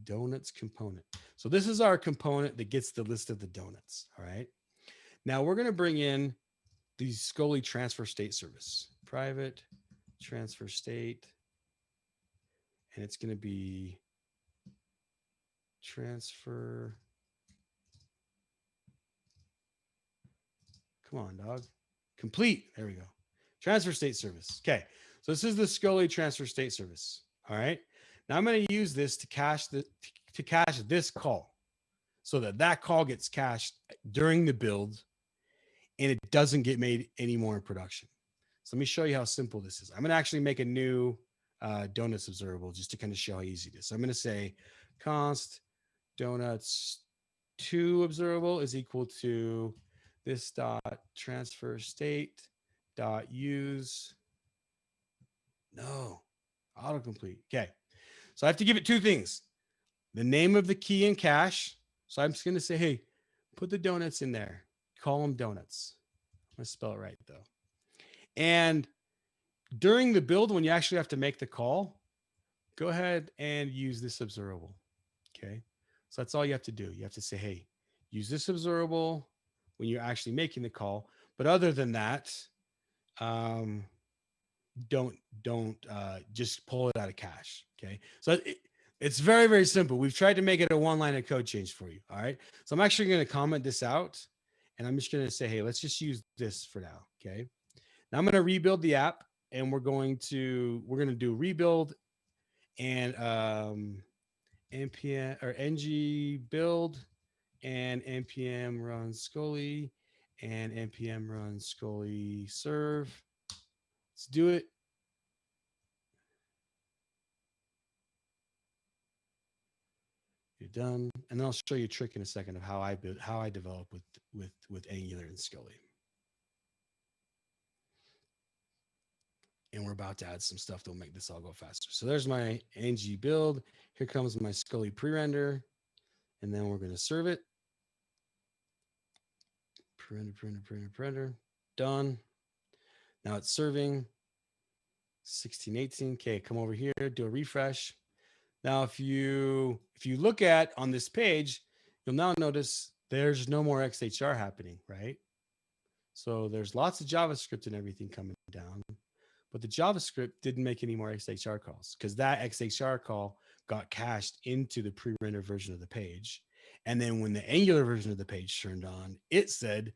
Donuts component. So this is our component that gets the list of the donuts. All right. Now we're going to bring in the Scully transfer state service, private transfer state, and it's going to be transfer. Come on, dog. Complete. There we go. Transfer state service. Okay. So this is the Scully transfer state service. All right. Now I'm going to use this to cache this call so that call gets cached during the build and it doesn't get made anymore in production. So let me show you how simple this is. I'm going to actually make a new donuts observable just to kind of show how easy it is. So I'm going to say const donuts 2 observable is equal to this dot transfer state dot use. No, autocomplete. Okay. So I have to give it two things. The name of the key in cache. So I'm just going to say, hey, put the donuts in there. Call them donuts. I'm going to spell it right, though. And during the build, when you actually have to make the call, go ahead and use this observable. Okay. So that's all you have to do. You have to say, hey, use this observable when you're actually making the call. But other than that, don't just pull it out of cache. Okay, so it's very, very simple. We've tried to make it a one line of code change for you. All right, so I'm actually going to comment this out, and I'm just going to say, hey, let's just use this for now. Okay, now I'm going to rebuild the app, and we're going to do rebuild and npm or ng build and npm run Scully and npm run Scully serve. Let's do it. You're done, and then I'll show you a trick in a second of how I develop with Angular and Scully. And we're about to add some stuff that will make this all go faster. So there's my ng build. Here comes my Scully pre-render, and then we're going to serve it. Pre-render. Done. Now it's serving 1618. Okay, come over here, do a refresh. Now, if you look at on this page, you'll now notice there's no more XHR happening, right? So there's lots of JavaScript and everything coming down, but the JavaScript didn't make any more XHR calls because that XHR call got cached into the pre-render version of the page. And then when the Angular version of the page turned on, it said,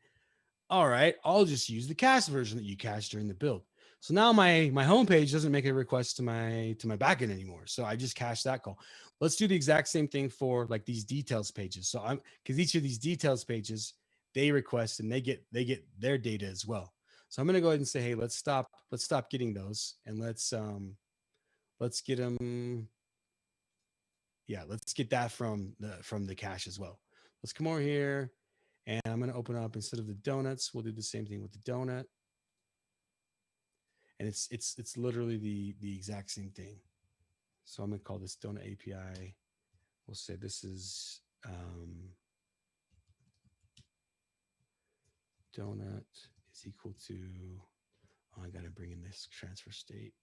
all right, I'll just use the cache version that you cached during the build. So now my homepage doesn't make a request to my backend anymore. So I just cache that call. Let's do the exact same thing for like these details pages. So because each of these details pages, they request and they get their data as well. So I'm going to go ahead and say, hey, let's stop getting those, and let's get them. Yeah, let's get that from the cache as well. Let's come over here, and I'm going to open up, instead of the donuts, we'll do the same thing with the donut. And it's literally the exact same thing. So I'm going to call this donut API. We'll say this is donut is equal to, oh, I got to bring in this transfer state.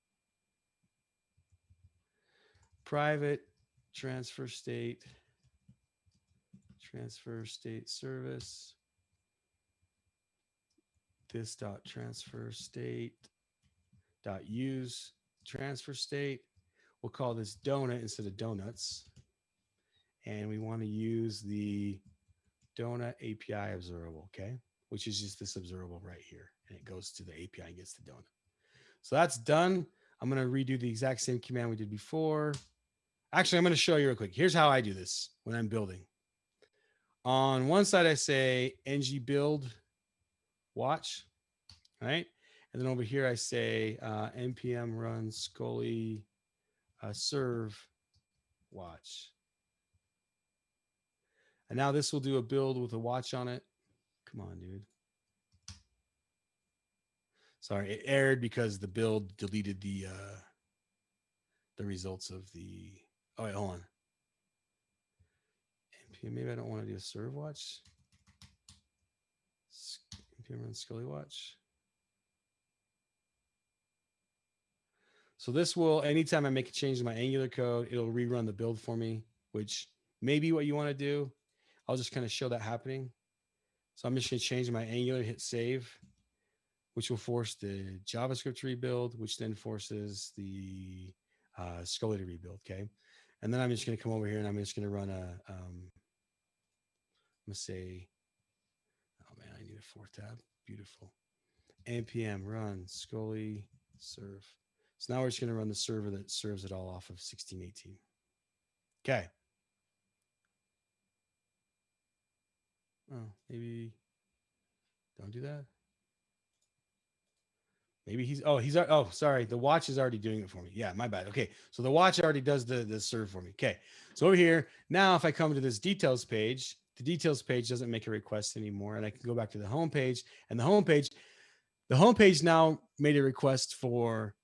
Private transfer state service. This dot transfer state dot use transfer state. We'll call this donut instead of donuts, and we want to use the donut API observable, okay, which is just this observable right here, and it goes to the API and gets the donut. So that's done. I'm going to redo the exact same command we did before. Actually, I'm going to show you real quick. Here's how I do this when I'm building. On one side, I say ng build watch, right? And then over here, I say npm run Scully serve watch. And now this will do a build with a watch on it. Come on, dude. Sorry, it errored because the build deleted the results of the. Oh wait, hold on. npm, maybe I don't want to do a serve watch. npm run Scully watch. So this will, anytime I make a change in my Angular code, it'll rerun the build for me, which may be what you want to do. I'll just kind of show that happening. So I'm just going to change my Angular, hit save, which will force the JavaScript to rebuild, which then forces the Scully to rebuild, okay? And then I'm just going to come over here and I'm just going to run a, I'm going to say, oh man, I need a fourth tab. Beautiful. npm run Scully serve. So now we're just going to run the server that serves it all off of 1618. Okay. Oh, maybe don't do that. Maybe sorry. The watch is already doing it for me. Yeah, my bad. Okay. So the watch already does the serve for me. Okay. So over here, now if I come to this details page, the details page doesn't make a request anymore. And I can go back to the home page, and the home page now made a request for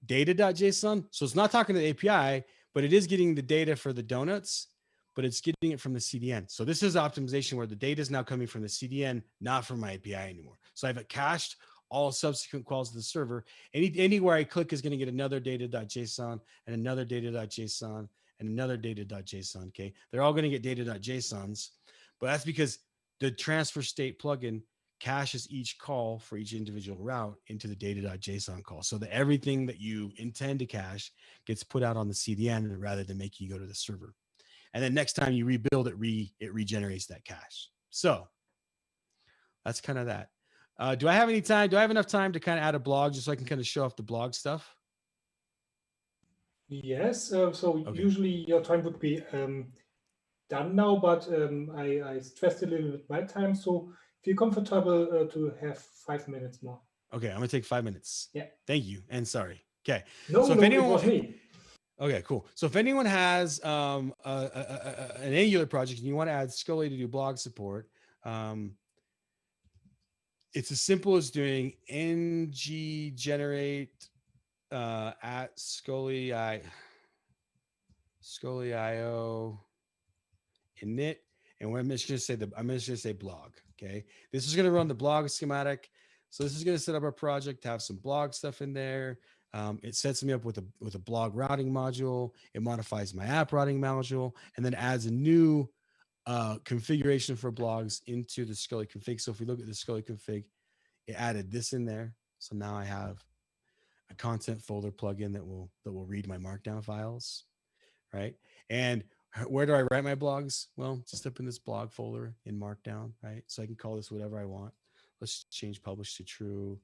data.json. So it's not talking to the API, but it is getting the data for the donuts, but it's getting it from the CDN. So this is optimization where the data is now coming from the CDN, not from my API anymore. So I've cached all subsequent calls to the server. Anywhere I click is going to get another data.json and another data.json and another data.json. Okay. They're all going to get data.jsons, but that's because the transfer state plugin caches each call for each individual route into the data.json call, so that everything that you intend to cache gets put out on the CDN rather than making you go to the server. And then next time you rebuild it, it regenerates that cache. So that's kind of that. Do I have any time? Do I have enough time to kind of add a blog just so I can kind of show off the blog stuff? Yes. So Okay. usually your time would be done now, but I stressed a little bit my time. So feel comfortable to have 5 minutes more. Okay, I'm gonna take 5 minutes. Yeah. Thank you and sorry. Okay. No, so if no, anyone, it was me. Okay, cool. So if anyone has an Angular project and you want to add Scully to do blog support, it's as simple as doing ng generate at Scully.io init, and I'm just going to say blog. Okay, this is going to run the blog schematic. So this is going to set up our project, have some blog stuff in there. It sets me up with a blog routing module. It modifies my app routing module, and then adds a new configuration for blogs into the Scully config. So if we look at the Scully config, it added this in there. So now I have a content folder plugin that will read my markdown files, right? And where do I write my blogs? Well, just up in this blog folder in Markdown, right? So I can call this whatever I want. Let's change publish to true.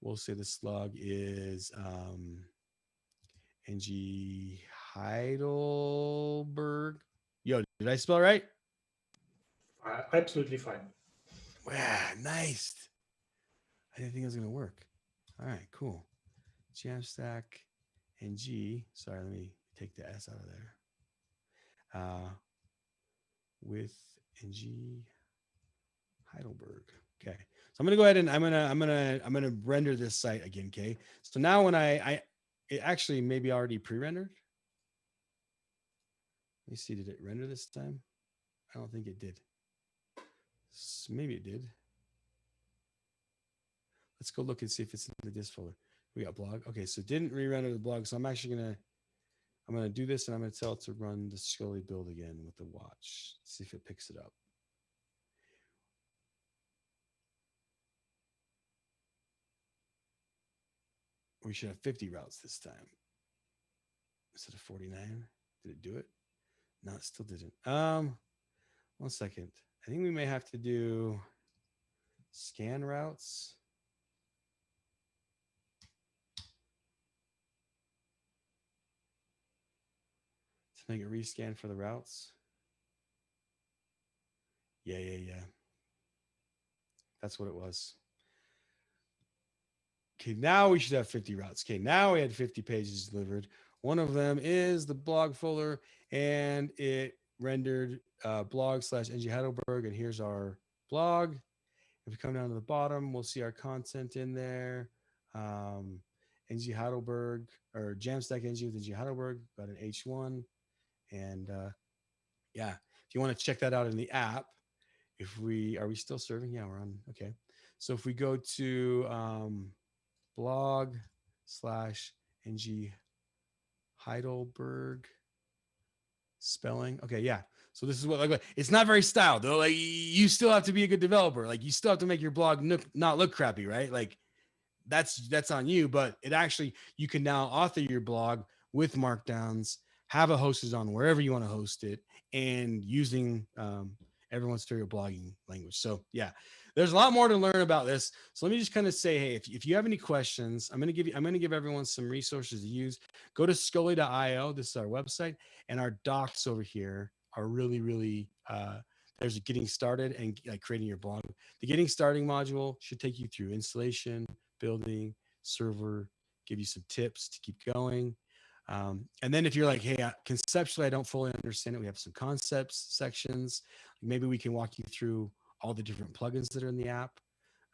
We'll say the slug is ng Heidelberg. Yo, did I spell right? Absolutely fine. Wow, nice. I didn't think it was going to work. All right, cool. Jamstack ng. Sorry, let me take the S out of there. With ng Heidelberg. Okay, so I'm gonna go ahead and I'm gonna render this site again. Okay, so now when it actually maybe already pre-rendered. Let me see, did it render this time? I don't think it did. So maybe it did. Let's go look and see if it's in the dist folder. We got blog. Okay, so it didn't re-render the blog. So I'm actually gonna do this, and I'm gonna tell it to run the Scully build again with the watch. See if it picks it up. We should have 50 routes this time instead of 49. Did it do it? No, it still didn't. 1 second. I think we may have to do scan routes. To make a rescan for the routes. Yeah. That's what it was. Okay, now we should have 50 routes. Okay, now we had 50 pages delivered. One of them is the blog folder, and it rendered blog/ng Heidelberg, and here's our blog. If we come down to the bottom, we'll see our content in there. ng Heidelberg, or Jamstack ng with ng Heidelberg, got an H1. And yeah, if you want to check that out in the app, are we still serving? Yeah, we're on. Okay. So if we go to blog/ng Heidelberg spelling. Okay, yeah. So this is what, like, it's not very styled though. Like, you still have to be a good developer. Like, you still have to make your blog not look crappy, right? Like, that's on you. But it actually, you can now author your blog with markdowns, have it hosted on wherever you want to host it, and using everyone's favorite blogging language. So yeah, there's a lot more to learn about this. So let me just kind of say, hey, if you have any questions, I'm going to give everyone some resources to use. Go to Scully.io. This is our website, and our docs over here are really there's a getting started and like creating your blog. The getting starting module should take you through installation, building, server, give you some tips to keep going. And then if you're like, hey, conceptually, I don't fully understand it, we have some concepts sections. Maybe we can walk you through all the different plugins that are in the app.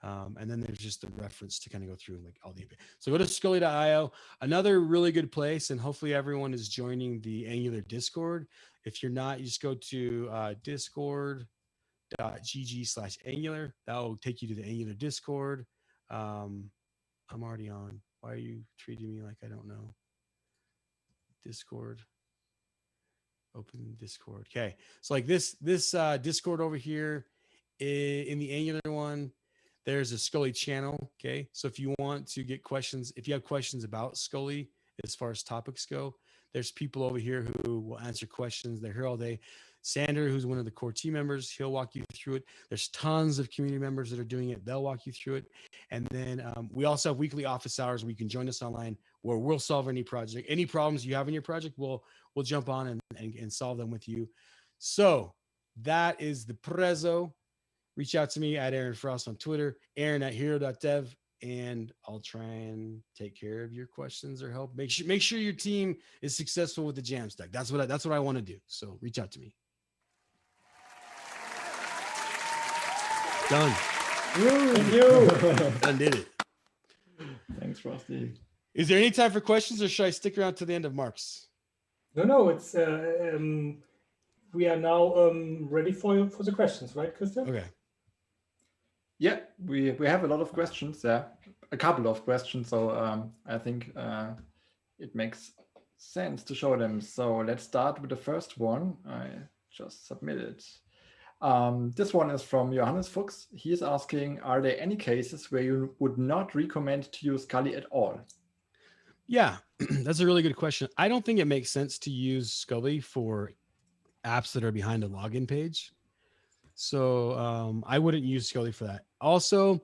And then there's just the reference to kind of go through like all the. So go to Scully.io, another really good place. And hopefully everyone is joining the Angular Discord. If you're not, you just go to discord.gg/Angular. That will take you to the Angular Discord. I'm already on. Why are you treating me like I don't know? Discord. Open Discord. Okay. So like this Discord over here In the Angular one, there's a Scully channel. Okay. So if you want to get questions, if you have questions about Scully as far as topics go, there's people over here who will answer questions. They're here all day. Sander, who's one of the core team members, he'll walk you through it. There's tons of community members that are doing it. They'll walk you through it. And then we also have weekly office hours where you can join us online, where we'll solve any project, any problems you have in your project. We'll jump on and solve them with you. So that is the prezzo. Reach out to me at Aaron Frost on Twitter, Aaron at hero.dev, and I'll try and take care of your questions or help. Make sure your team is successful with the Jamstack. That's what I want to do. So reach out to me. Done. Thank you. Done did it. Thanks, Frosty. Is there any time for questions, or should I stick around to the end of Mark's? No, it's we are now ready for the questions, right, Christian? Okay. Yeah, we have a lot of questions. Yeah, a couple of questions. So I think it makes sense to show them. So let's start with the first one. I just submitted. This one is from Johannes Fuchs. He is asking, are there any cases where you would not recommend to use Scully at all? Yeah, that's a really good question. I don't think it makes sense to use Scully for apps that are behind a login page. So I wouldn't use Scully for that. Also,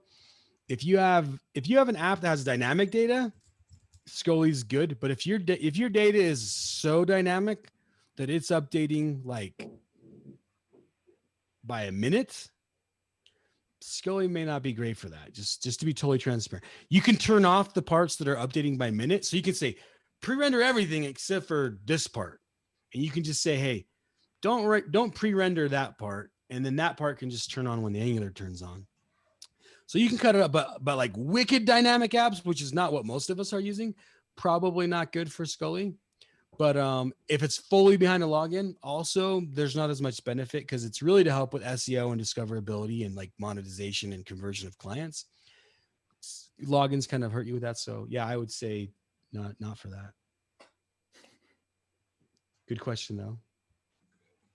if you have an app that has dynamic data, Scully's good. But if your data is so dynamic that it's updating like by a minute, Scully may not be great for that. Just to be totally transparent, you can turn off the parts that are updating by minute. So you can say pre-render everything except for this part, and you can just say, hey, don't pre-render that part. And then that part can just turn on when the Angular turns on. So you can cut it up, but like wicked dynamic apps, which is not what most of us are using, probably not good for Scully. But if it's fully behind a login, also there's not as much benefit because it's really to help with SEO and discoverability and like monetization and conversion of clients. Logins kind of hurt you with that. So yeah, I would say not for that. Good question though.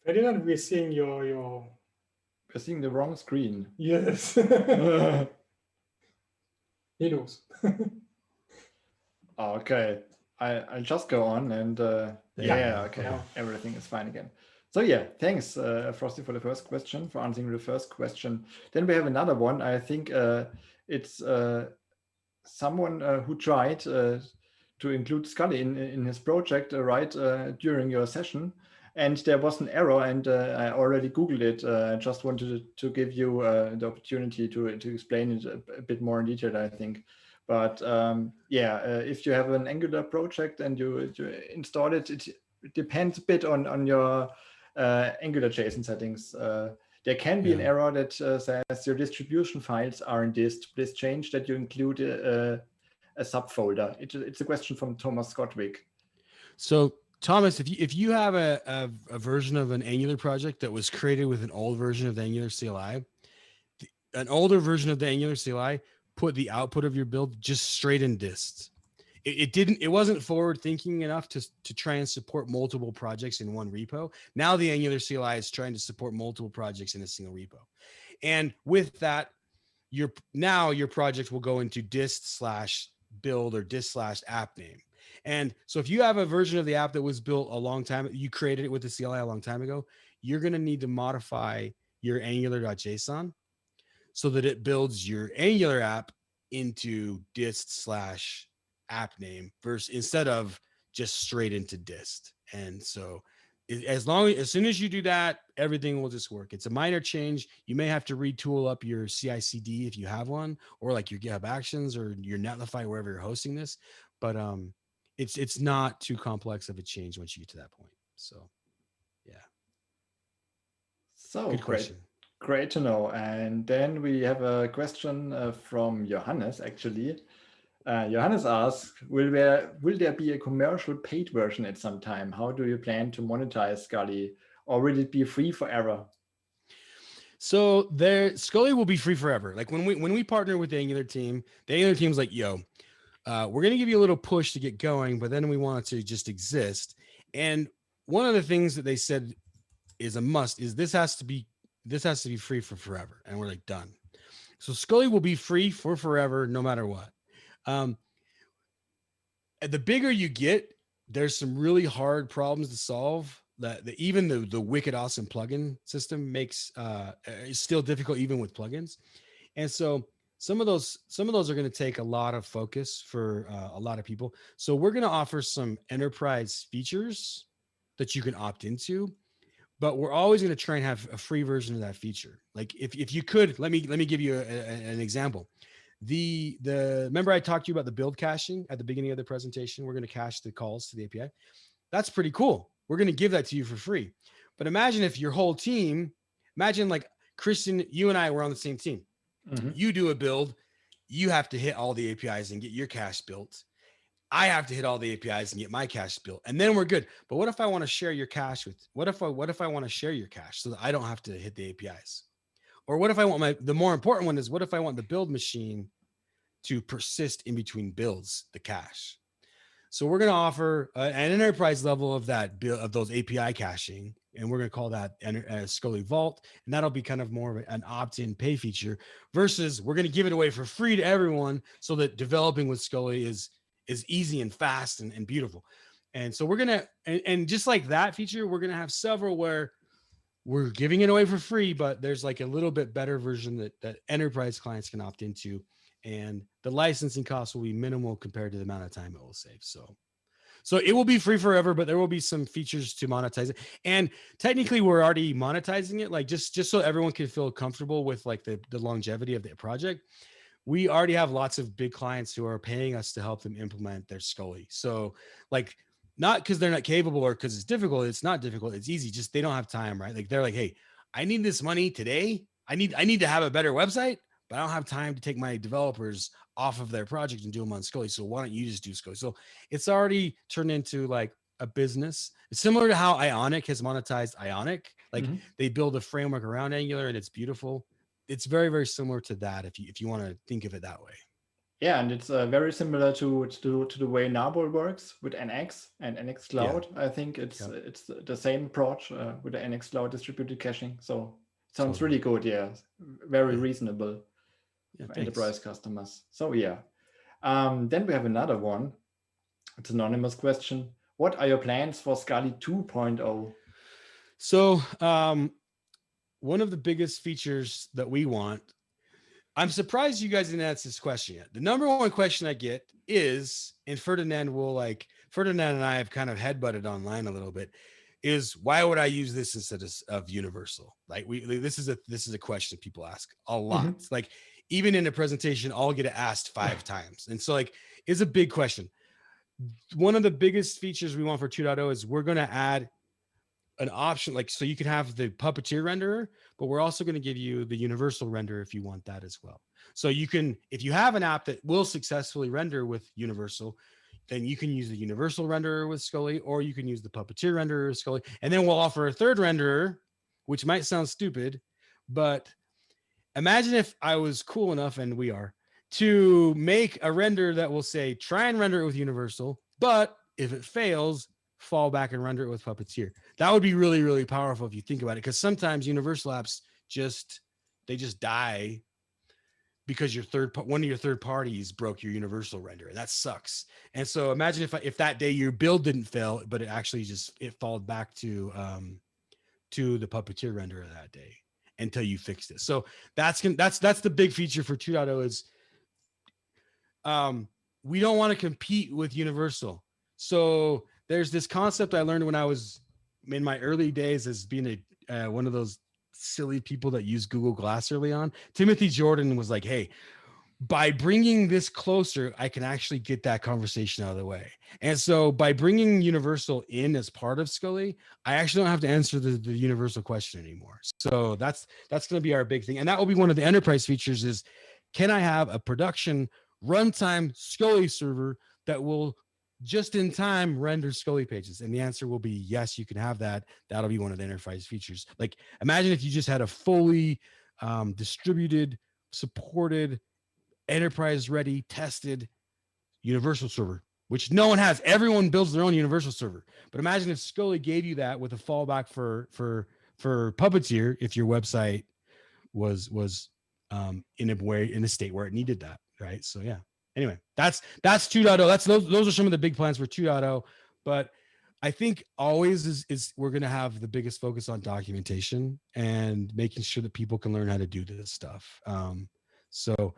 Ferdinand, we're seeing your We're seeing the wrong screen. yes. He knows. Okay, I'll just go on and yeah, okay, Yeah. everything is fine again. So yeah, thanks Frosty for the first question, for answering the first question. Then we have another one. I think it's someone who tried to include Scully in his project right during your session. And there was an error, and I already Googled it. I just wanted to give you the opportunity to explain it a bit more in detail, I think. But yeah, if you have an Angular project and you install it, it depends a bit on your Angular JSON settings. There can be an error that says your distribution files aren't dist. Please change that you include a subfolder. It's a question from Thomas Scottwick. So Thomas, if you have a version of an Angular project that was created with an old version of the Angular CLI, an older version of the Angular CLI, put the output of your build just straight in dist. It wasn't forward thinking enough to try and support multiple projects in one repo. Now the Angular CLI is trying to support multiple projects in a single repo. And with that, your project will go into dist/build or dist/app name. And so if you have a version of the app that was built a long time, you created it with the CLI a long time ago, you're going to need to modify your angular.json so that it builds your Angular app into dist/app name instead of just straight into dist. And so as soon as you do that, everything will just work. It's a minor change. You may have to retool up your CI/CD if you have one, or like your GitHub Actions or your Netlify, wherever you're hosting this. But it's not too complex of a change once you get to that point. So yeah. So good question. Great to know. And then we have a question from Johannes, actually. Johannes asks, will there be a commercial paid version at some time? How do you plan to monetize Scully? Or will it be free forever? So Scully will be free forever. Like when we partner with the Angular team's like, yo, we're going to give you a little push to get going, but then we want it to just exist. And one of the things that they said is a must is this has to be this has to be free for forever. And we're like, done. So Scully will be free for forever, no matter what. And the bigger you get, there's some really hard problems to solve that even the wicked awesome plugin system makes is still difficult even with plugins. And so some of those are going to take a lot of focus for a lot of people. So we're going to offer some enterprise features that you can opt into, but we're always going to try and have a free version of that feature. Like if you could, let me give you an example. The remember I talked to you about the build caching at the beginning of the presentation. We're going to cache the calls to the API. That's pretty cool. We're going to give that to you for free. But imagine if your whole team, imagine like Christian, you and I were on the same team. Mm-hmm. You do a build, you have to hit all the APIs and get your cache built. I have to hit all the APIs and get my cache built, and then we're good. But what if I want to share your cache with? What if I want to share your cache so that I don't have to hit the APIs? Or what if I want the more important one is what if I want the build machine to persist in between builds, the cache? So we're going to offer an enterprise level of that of those API caching, and we're going to call that Scully Vault, and that'll be kind of more of an opt-in pay feature versus we're going to give it away for free to everyone so that developing with Scully is easy and fast and beautiful. And so we're going to, and just like that feature, we're going to have several where we're giving it away for free, but there's like a little bit better version that enterprise clients can opt into. And the licensing costs will be minimal compared to the amount of time it will save. So it will be free forever, but there will be some features to monetize it. And technically we're already monetizing it. Like just so everyone can feel comfortable with like the longevity of the project. We already have lots of big clients who are paying us to help them implement their Scully. So like, not because they're not capable or because it's difficult. It's not difficult. It's easy. Just they don't have time, right? Like they're like, hey, I need this money today. I need to have a better website, but I don't have time to take my developers off of their project and do them on Scully. So why don't you just do Scully? So it's already turned into like a business. It's similar to how Ionic has monetized Ionic. Like they build a framework around Angular and it's beautiful. It's very, very similar to that if you want to think of it that way. Yeah, and it's very similar to the way Narbol works with NX and NX Cloud. Yeah. I think it's the same approach with the NX Cloud distributed caching. So it sounds really good. Yeah, very reasonable for enterprise customers. So yeah. Then we have another one. It's an anonymous question. What are your plans for Scully 2.0? So one of the biggest features that we want, I'm surprised you guys didn't answer this question yet. The number one question I get is, and Ferdinand and I have kind of headbutted online a little bit, is why would I use this instead of Universal? Like this is a question people ask a lot. Mm-hmm. Like even in a presentation, I'll get it asked 5 times. And so like, it's a big question. One of the biggest features we want for 2.0 is we're going to add an option, like, so you can have the Puppeteer renderer, but we're also going to give you the universal renderer if you want that as well. So you can, if you have an app that will successfully render with universal, then you can use the universal renderer with Scully, or you can use the Puppeteer renderer with Scully. And then we'll offer a third renderer, which might sound stupid, but imagine if I was cool enough, and we are, to make a render that will say, try and render it with universal, but if it fails, fall back and render it with Puppeteer. That would be really, really powerful if you think about it, because sometimes universal apps just die because one of your third parties broke your universal render, and that sucks. And so imagine if that day your build didn't fail, but it actually it falled back to the Puppeteer renderer that day until you fixed it. So that's the big feature for 2.0 is we don't want to compete with universal. So there's this concept I learned when I was in my early days as being one of those silly people that use Google Glass early on. Timothy Jordan was like, hey, by bringing this closer, I can actually get that conversation out of the way. And so by bringing universal in as part of Scully, I actually don't have to answer the universal question anymore. So that's going to be our big thing. And that will be one of the enterprise features is, can I have a production runtime Scully server that will just in time render Scully pages? And the answer will be yes, you can have that. That'll be one of the enterprise features. Like imagine if you just had a fully distributed, supported, enterprise ready, tested universal server, which no one has. Everyone builds their own universal server. But imagine if Scully gave you that with a fallback for for Puppeteer if your website was in a state where it needed that, right? So yeah. Anyway, that's 2.0. Those are some of the big plans for 2.0. But I think always is we're going to have the biggest focus on documentation and making sure that people can learn how to do this stuff. So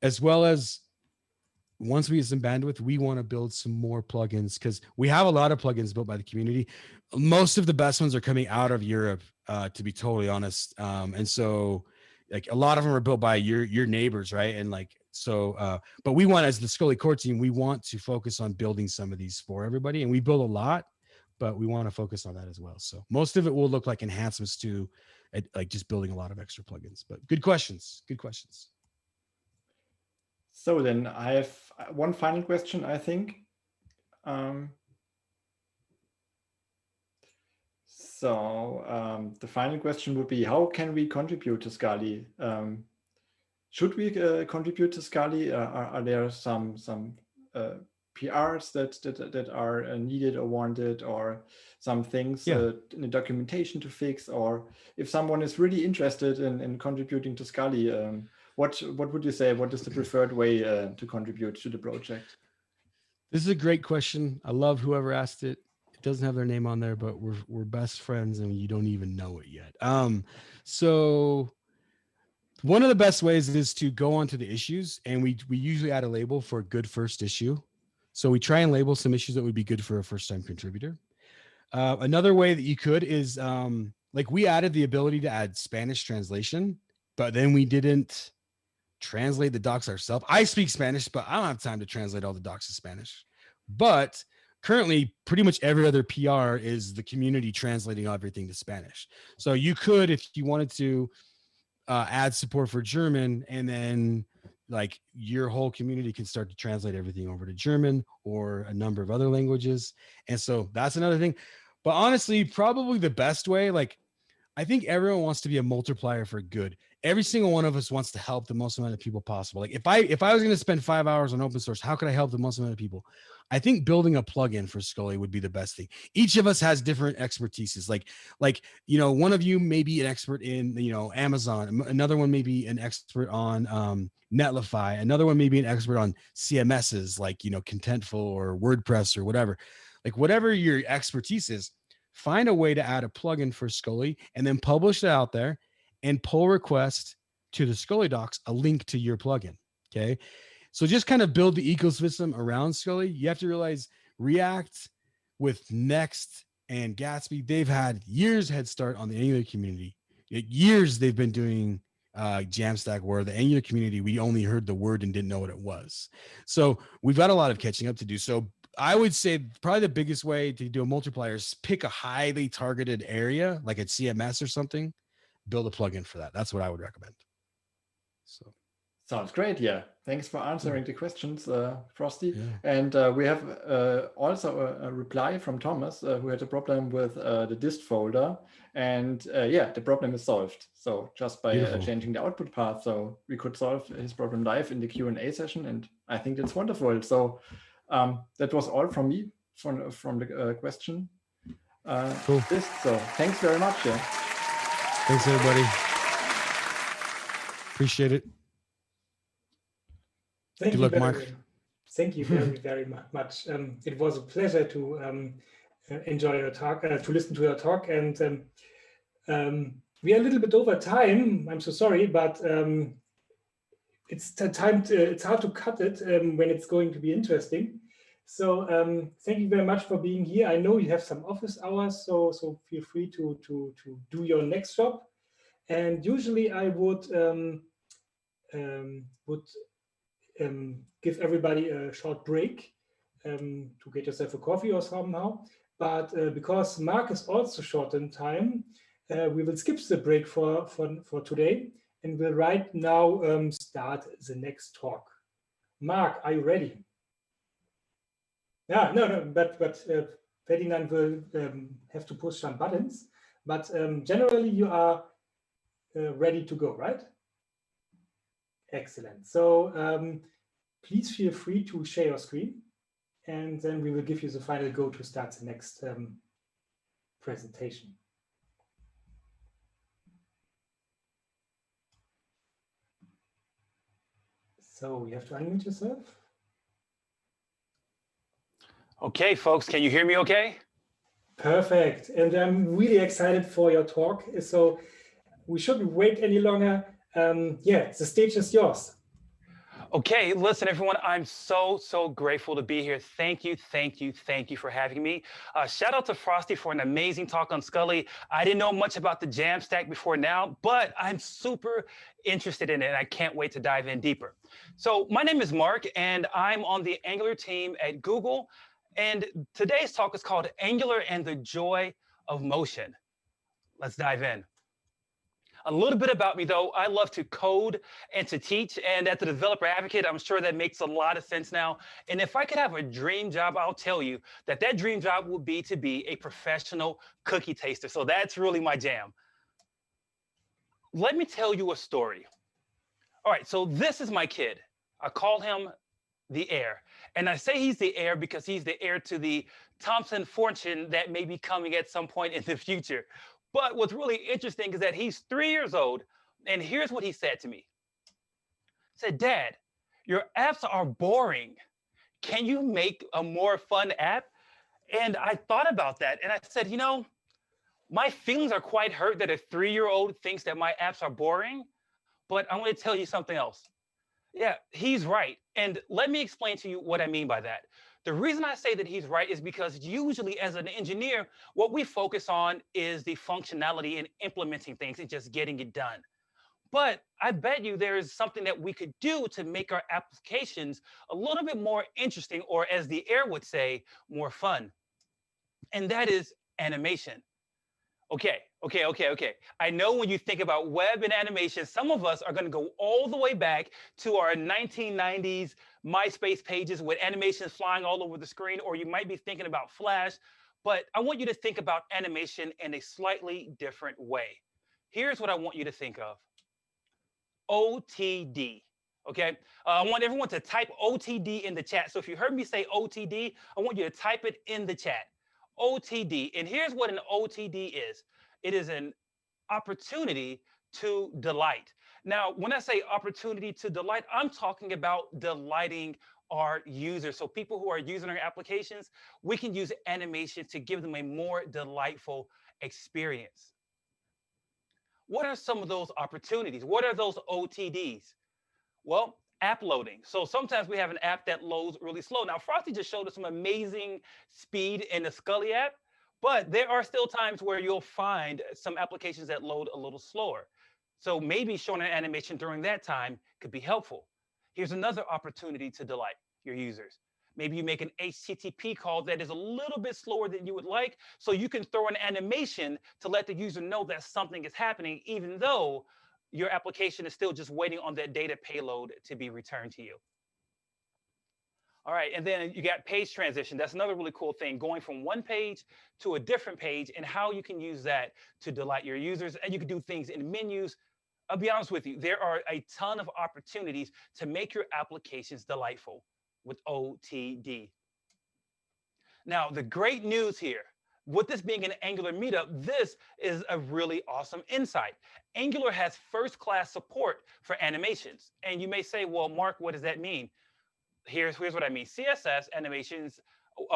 as well as once we get some bandwidth, we want to build some more plugins because we have a lot of plugins built by the community. Most of the best ones are coming out of Europe, to be totally honest. And so like a lot of them are built by your neighbors, right? And like, so, but we want, as the Scully core team, we want to focus on building some of these for everybody. And we build a lot, but we want to focus on that as well. So most of it will look like enhancements to like just building a lot of extra plugins, but good questions. So then I have one final question, I think. The final question would be, how can we contribute to Scali? Should we contribute to Scali? Are there some PRs that are needed or wanted, or some things in the documentation to fix? Or if someone is really interested in contributing to Scali, what would you say? What is the preferred way to contribute to the project? This is a great question. I love whoever asked it. It doesn't have their name on there, but we're best friends and you don't even know it yet. So one of the best ways is to go onto the issues, and we usually add a label for a good first issue. So we try and label some issues that would be good for a first-time contributor. Another way that you could is like we added the ability to add Spanish translation, but then we didn't translate the docs ourselves. I speak Spanish, but I don't have time to translate all the docs to Spanish. But currently, pretty much every other PR is the community translating everything to Spanish. So you could, if you wanted to, add support for German, and then like your whole community can start to translate everything over to German or a number of other languages. And so that's another thing. But honestly, probably the best way, like I think everyone wants to be a multiplier for good. Every single one of us wants to help the most amount of people possible. Like if I was going to spend 5 hours on open source, how could I help the most amount of people? I think building a plugin for Scully would be the best thing. Each of us has different expertises. Like, one of you may be an expert in, Amazon. Another one may be an expert on Netlify. Another one may be an expert on CMSs like, Contentful or WordPress or whatever. Like whatever your expertise is, find a way to add a plugin for Scully and then publish it out there and pull request to the Scully docs a link to your plugin. Okay. So just kind of build the ecosystem around Scully. You have to realize React with Next and Gatsby, they've had years head start on the Angular community. Years they've been doing Jamstack, where the Angular community, we only heard the word and didn't know what it was. So we've got a lot of catching up to do. So I would say probably the biggest way to do a multiplier is pick a highly targeted area, like at CMS or something, build a plugin for that. That's what I would recommend. So sounds great. Yeah. Thanks for answering the questions, Frosty. Yeah. And we have also a reply from Thomas, who had a problem with the dist folder. And the problem is solved. So just by changing the output path, so we could solve his problem live in the Q&A session. And I think that's wonderful. So that was all from me from the question. Cool. So thanks very much. Yeah. Thanks, everybody. Appreciate it. Good luck, Mark. Thank you very, very much. It was a pleasure to enjoy your talk, to listen to your talk. And we are a little bit over time. I'm so sorry, but it's hard to cut it when it's going to be interesting. So thank you very much for being here. I know you have some office hours, so feel free to do your next job. And usually I would give everybody a short break to get yourself a coffee or somehow. But because Mark is also short in time, we will skip the break for today, and we'll right now start the next talk. Mark, are you ready? Yeah, no, but Ferdinand will have to push some buttons, but generally you are ready to go, right? Excellent. So please feel free to share your screen, and then we will give you the final go to start the next presentation. So you have to unmute yourself. Okay, folks, can you hear me okay? Perfect. And I'm really excited for your talk. So we shouldn't wait any longer. Yeah, the stage is yours. Okay, listen, everyone, I'm so grateful to be here. Thank you for having me. Shout out to Frosty for an amazing talk on Scully. I didn't know much about the Jamstack before now, but I'm super interested in it, and I can't wait to dive in deeper. So my name is Mark, and I'm on the Angular team at Google, and today's talk is called Angular and the Joy of Motion. Let's dive in. A little bit about me, though. I love to code and to teach. And as a developer advocate, I'm sure that makes a lot of sense now. And if I could have a dream job, I'll tell you that that dream job would be to be a professional cookie taster. So that's really my jam. Let me tell you a story. All right, so this is my kid. I call him the heir. And I say he's the heir because he's the heir to the Thompson fortune that may be coming at some point in the future. But what's really interesting is that he's 3 years old, and here's what he said to me. He said, "Dad, your apps are boring. Can you make a more fun app?" And I thought about that, and I said, you know, my feelings are quite hurt that a 3-year-old thinks that my apps are boring, but I want to tell you something else. Yeah, he's right. And let me explain to you what I mean by that. The reason I say that he's right is because usually as an engineer, what we focus on is the functionality and implementing things and just getting it done. But I bet you there is something that we could do to make our applications a little bit more interesting, or as the heir would say, more fun. And that is animation. Okay. I know when you think about web and animation, some of us are going to go all the way back to our 1990s MySpace pages with animations flying all over the screen, or you might be thinking about Flash. But I want you to think about animation in a slightly different way. Here's what I want you to think of. OTD. Okay, I want everyone to type OTD in the chat. So if you heard me say OTD, I want you to type it in the chat. OTD. And here's what an OTD is. It is an opportunity to delight. Now, when I say opportunity to delight, I'm talking about delighting our users. So people who are using our applications, we can use animation to give them a more delightful experience. What are some of those opportunities? What are those OTDs? Well, app loading. So sometimes we have an app that loads really slow. Now, Frosty just showed us some amazing speed in the Scully app, but there are still times where you'll find some applications that load a little slower. So maybe showing an animation during that time could be helpful. Here's another opportunity to delight your users. Maybe you make an HTTP call that is a little bit slower than you would like, so you can throw an animation to let the user know that something is happening, even though your application is still just waiting on that data payload to be returned to you. All right, and then you got page transition. That's another really cool thing, going from one page to a different page and how you can use that to delight your users. And you can do things in menus. I'll be honest with you, there are a ton of opportunities to make your applications delightful with OTD. Now, the great news here, with this being an Angular meetup, this is a really awesome insight. Angular has first-class support for animations. And you may say, well, Mark, what does that mean? Here's what I mean. CSS animations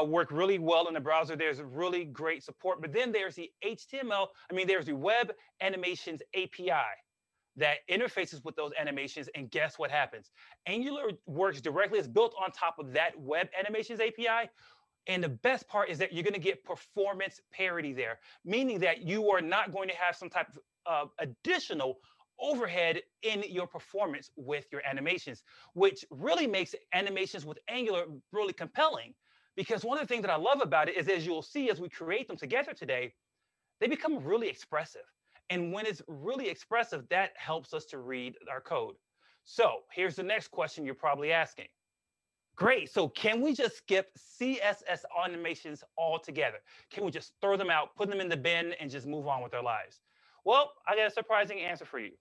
work really well in the browser. There's really great support. But then there's the there's the Web Animations API that interfaces with those animations. And guess what happens? Angular works directly. It's built on top of that Web Animations API. And the best part is that you're going to get performance parity there, meaning that you are not going to have some type of additional overhead in your performance with your animations, which really makes animations with Angular really compelling. Because one of the things that I love about it is, as you'll see as we create them together today, they become really expressive. And when it's really expressive, that helps us to read our code. So here's the next question you're probably asking. Great, so can we just skip CSS animations altogether? Can we just throw them out, put them in the bin, and just move on with our lives? Well, I got a surprising answer for you.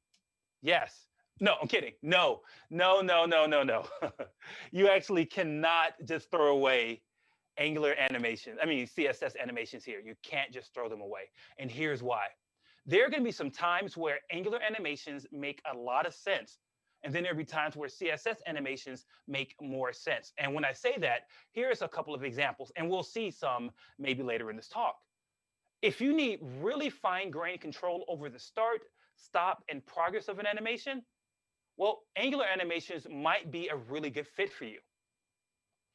Yes. No, I'm kidding. No. You actually cannot just throw away Angular animations. CSS animations here. You can't just throw them away. And here's why. There are going to be some times where Angular animations make a lot of sense. And then there'll be times where CSS animations make more sense. And when I say that, here's a couple of examples, and we'll see some maybe later in this talk. If you need really fine-grained control over the start, stop, and progress of an animation, well, Angular animations might be a really good fit for you.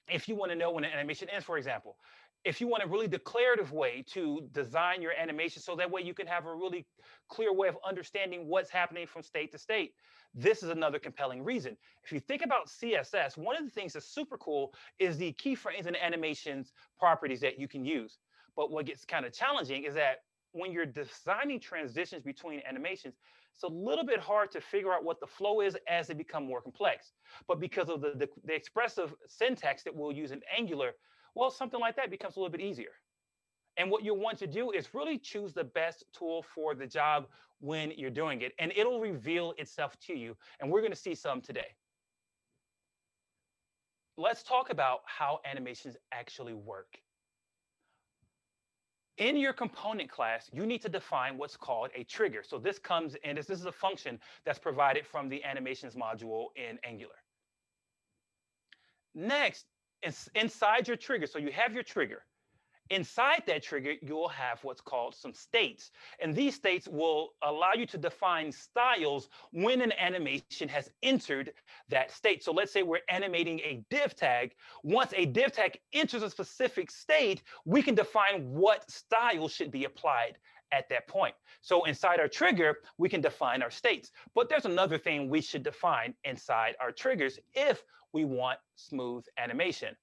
If you want to know when an animation ends, for example, if you want a really declarative way to design your animation so that way you can have a really clear way of understanding what's happening from state to state, this is another compelling reason. If you think about CSS, one of the things that's super cool is the keyframes and animations properties that you can use. But what gets kind of challenging is that when you're designing transitions between animations, it's a little bit hard to figure out what the flow is as they become more complex. But because of the expressive syntax that we'll use in Angular, well, something like that becomes a little bit easier. And what you'll want to do is really choose the best tool for the job when you're doing it, and it'll reveal itself to you. And we're going to see some today. Let's talk about how animations actually work. In your component class, you need to define what's called a trigger. So this comes in, this is a function that's provided from the animations module in Angular. Next, inside your trigger, so you have your trigger. Inside that trigger, you'll have what's called some states. And these states will allow you to define styles when an animation has entered that state. So let's say we're animating a div tag. Once a div tag enters a specific state, we can define what style should be applied at that point. So inside our trigger, we can define our states. But there's another thing we should define inside our triggers if we want smooth animation.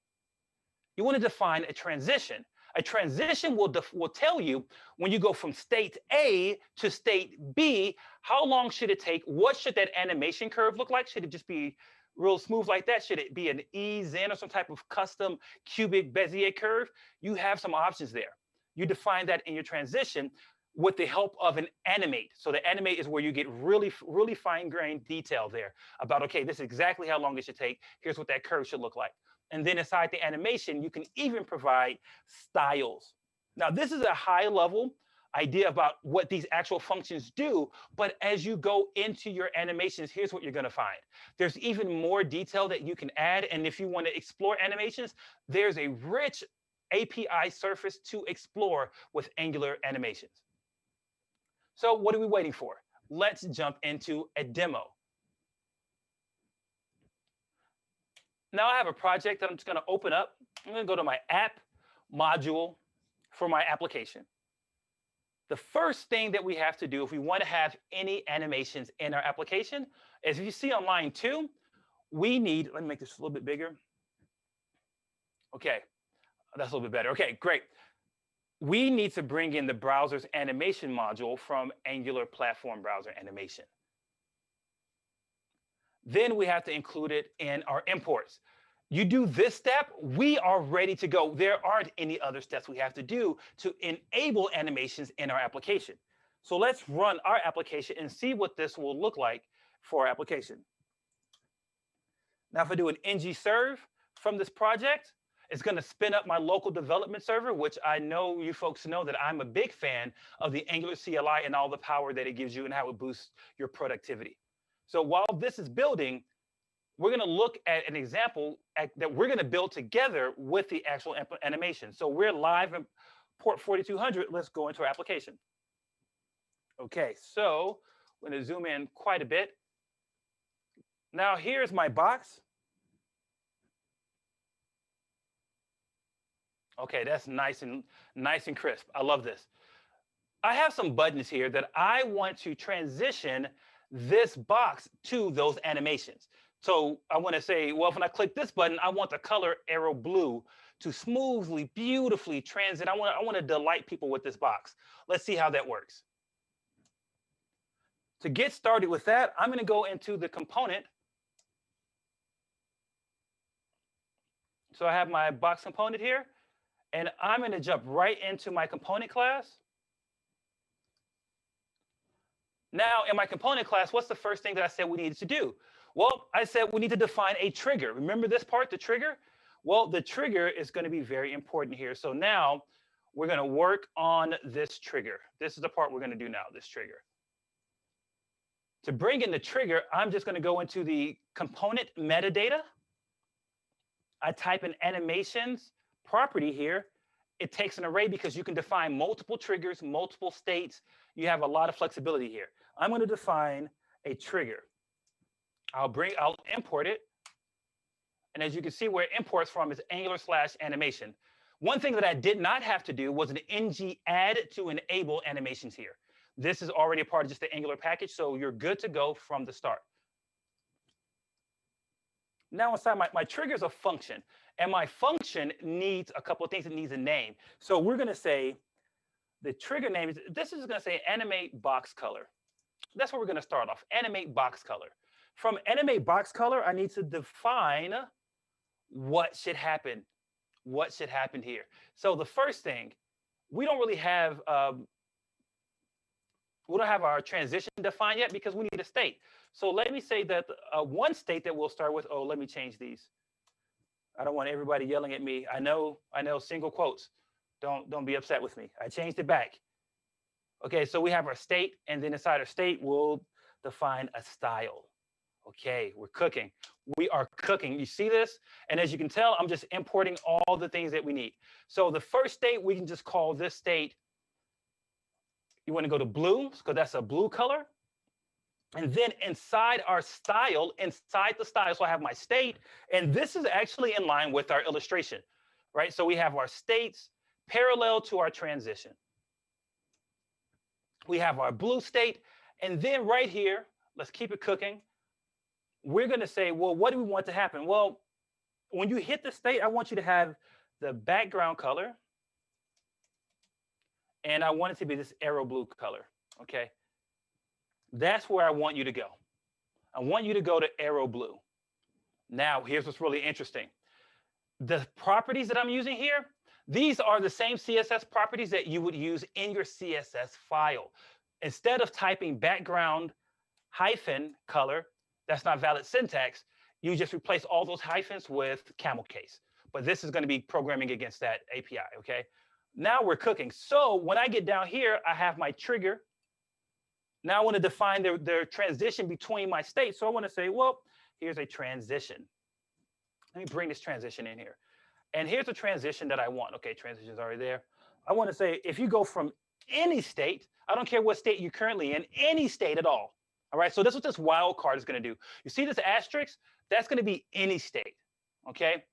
You want to define a transition. A transition will tell you when you go from state A to state B, how long should it take? What should that animation curve look like? Should it just be real smooth like that? Should it be an ease-in or some type of custom cubic Bezier curve? You have some options there. You define that in your transition with the help of an animate. So the animate is where you get really, really fine-grained detail there about, okay, this is exactly how long it should take. Here's what that curve should look like. And then inside the animation, you can even provide styles. Now, this is a high-level idea about what these actual functions do. But as you go into your animations, here's what you're going to find. There's even more detail that you can add. And if you want to explore animations, there's a rich API surface to explore with Angular animations. So what are we waiting for? Let's jump into a demo. Now I have a project that I'm just going to open up. I'm going to go to my app module for my application. The first thing that we have to do if we want to have any animations in our application is, if you see on line 2, we need, let me make this a little bit bigger. Okay, that's a little bit better. Okay, great. We need to bring in the browser's animation module from Angular Platform Browser Animation. Then we have to include it in our imports. You do this step, we are ready to go. There aren't any other steps we have to do to enable animations in our application. So let's run our application and see what this will look like for our application. Now, if I do an ng-serve from this project, it's going to spin up my local development server, which I know you folks know that I'm a big fan of the Angular CLI and all the power that it gives you and how it boosts your productivity. So while this is building, we're going to look at an example that we're going to build together with the actual animation. So we're live in port 4200. Let's go into our application. Okay, so I'm going to zoom in quite a bit. Now here's my box. Okay, that's nice and crisp. I love this. I have some buttons here that I want to transition this box to those animations. So I want to say, well, when I click this button, I want the color arrow blue to smoothly, beautifully transit. I want to delight people with this box. Let's see how that works. To get started with that, I'm going to go into the component. So I have my box component here, and I'm going to jump right into my component class. Now, in my component class, what's the first thing that I said we needed to do? Well, I said we need to define a trigger. Remember this part, the trigger? Well, the trigger is going to be very important here. So now we're going to work on this trigger. This is the part we're going to do now, this trigger. To bring in the trigger, I'm just going to go into the component metadata. I type in animations property here. It takes an array because you can define multiple triggers, multiple states. You have a lot of flexibility here. I'm going to define a trigger. I'll import it. And as you can see, where it imports from is Angular/animation. One thing that I did not have to do was an ng add to enable animations here. This is already a part of just the Angular package, so you're good to go from the start. Now inside my trigger is a function, and my function needs a couple of things. It needs a name. So we're going to say the trigger name this is going to say animate box color. That's where we're going to start off, animate box color. From animate box color, I need to define what should happen. What should happen here? So the first thing, we don't really have our transition defined yet because we need a state. So let me say that one state that we'll start with, let me change these. I don't want everybody yelling at me. I know single quotes. Don't be upset with me. I changed it back. Okay, so we have our state, and then inside our state, we'll define a style. Okay, we're cooking. We are cooking. You see this? And as you can tell, I'm just importing all the things that we need. So the first state, we can just call this state, you want to go to blue, because that's a blue color. And then inside our style, inside the style, so I have my state, and this is actually in line with our illustration, right? So we have our states parallel to our transition. We have our blue state, and then right here, let's keep it cooking. We're going to say, well, what do we want to happen? Well, when you hit the state, I want you to have the background color, and I want it to be this arrow blue color, okay? That's where I want you to go. I want you to go to arrow blue. Now, here's what's really interesting. The properties that I'm using here, these are the same CSS properties that you would use in your CSS file. Instead of typing background hyphen color, that's not valid syntax, you just replace all those hyphens with camel case. But this is going to be programming against that API, okay? Now we're cooking. So when I get down here, I have my trigger. Now I want to define the transition between my states. So I want to say, well, here's a transition. Let me bring this transition in here. And here's the transition that I want. Okay, transition's already there. I want to say, if you go from any state, I don't care what state you're currently in, any state at all. All right, so this is what this wildcard is going to do. You see this asterisk? That's going to be any state, okay?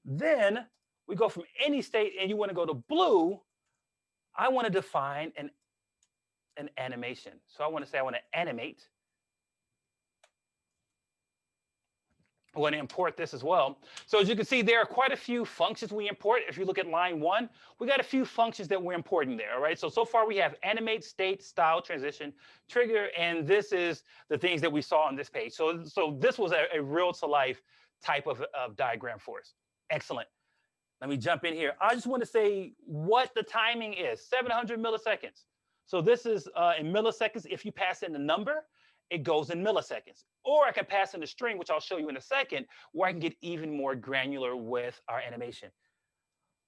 Then we go from any state and you want to go to blue. I want to define an animation. So I want to say I want to animate. I want to import this as well. So as you can see, there are quite a few functions we import. If you look at line 1, we got a few functions that we're importing there, all right? So far we have animate, state, style, transition, trigger, and this is the things that we saw on this page. So this was a real-to-life type of diagram for us. Excellent. Let me jump in here. I just want to say what the timing is, 700 milliseconds. So this is in milliseconds. If you pass in the number, it goes in milliseconds. Or I can pass in the string, which I'll show you in a second, where I can get even more granular with our animation.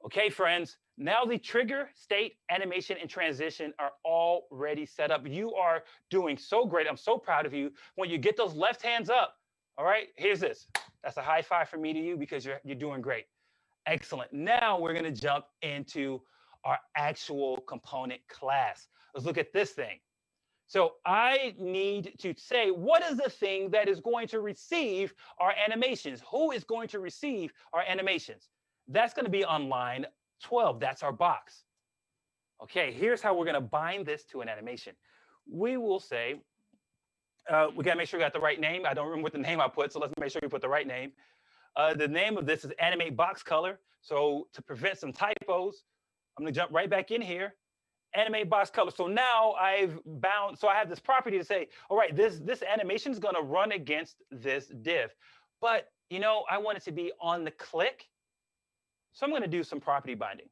Okay, friends, now the trigger, state, animation, and transition are already set up. You are doing so great. I'm so proud of you. When you get those left hands up, all right, here's this. That's a high five for me to you because you're doing great. Excellent. Now we're going to jump into our actual component class. Let's look at this thing. So I need to say, what is the thing that is going to receive our animations? Who is going to receive our animations? That's going to be on line 12. That's our box. Okay, here's how we're going to bind this to an animation. We will say, we got to make sure we got the right name. I don't remember what the name I put, so let's make sure we put the right name. The name of this is animate box color. So to prevent some typos, I'm going to jump right back in here. Animate box color. So now I've bound, so I have this property to say, all right, this animation is going to run against this div. But, you know, I want it to be on the click. So I'm going to do some property binding.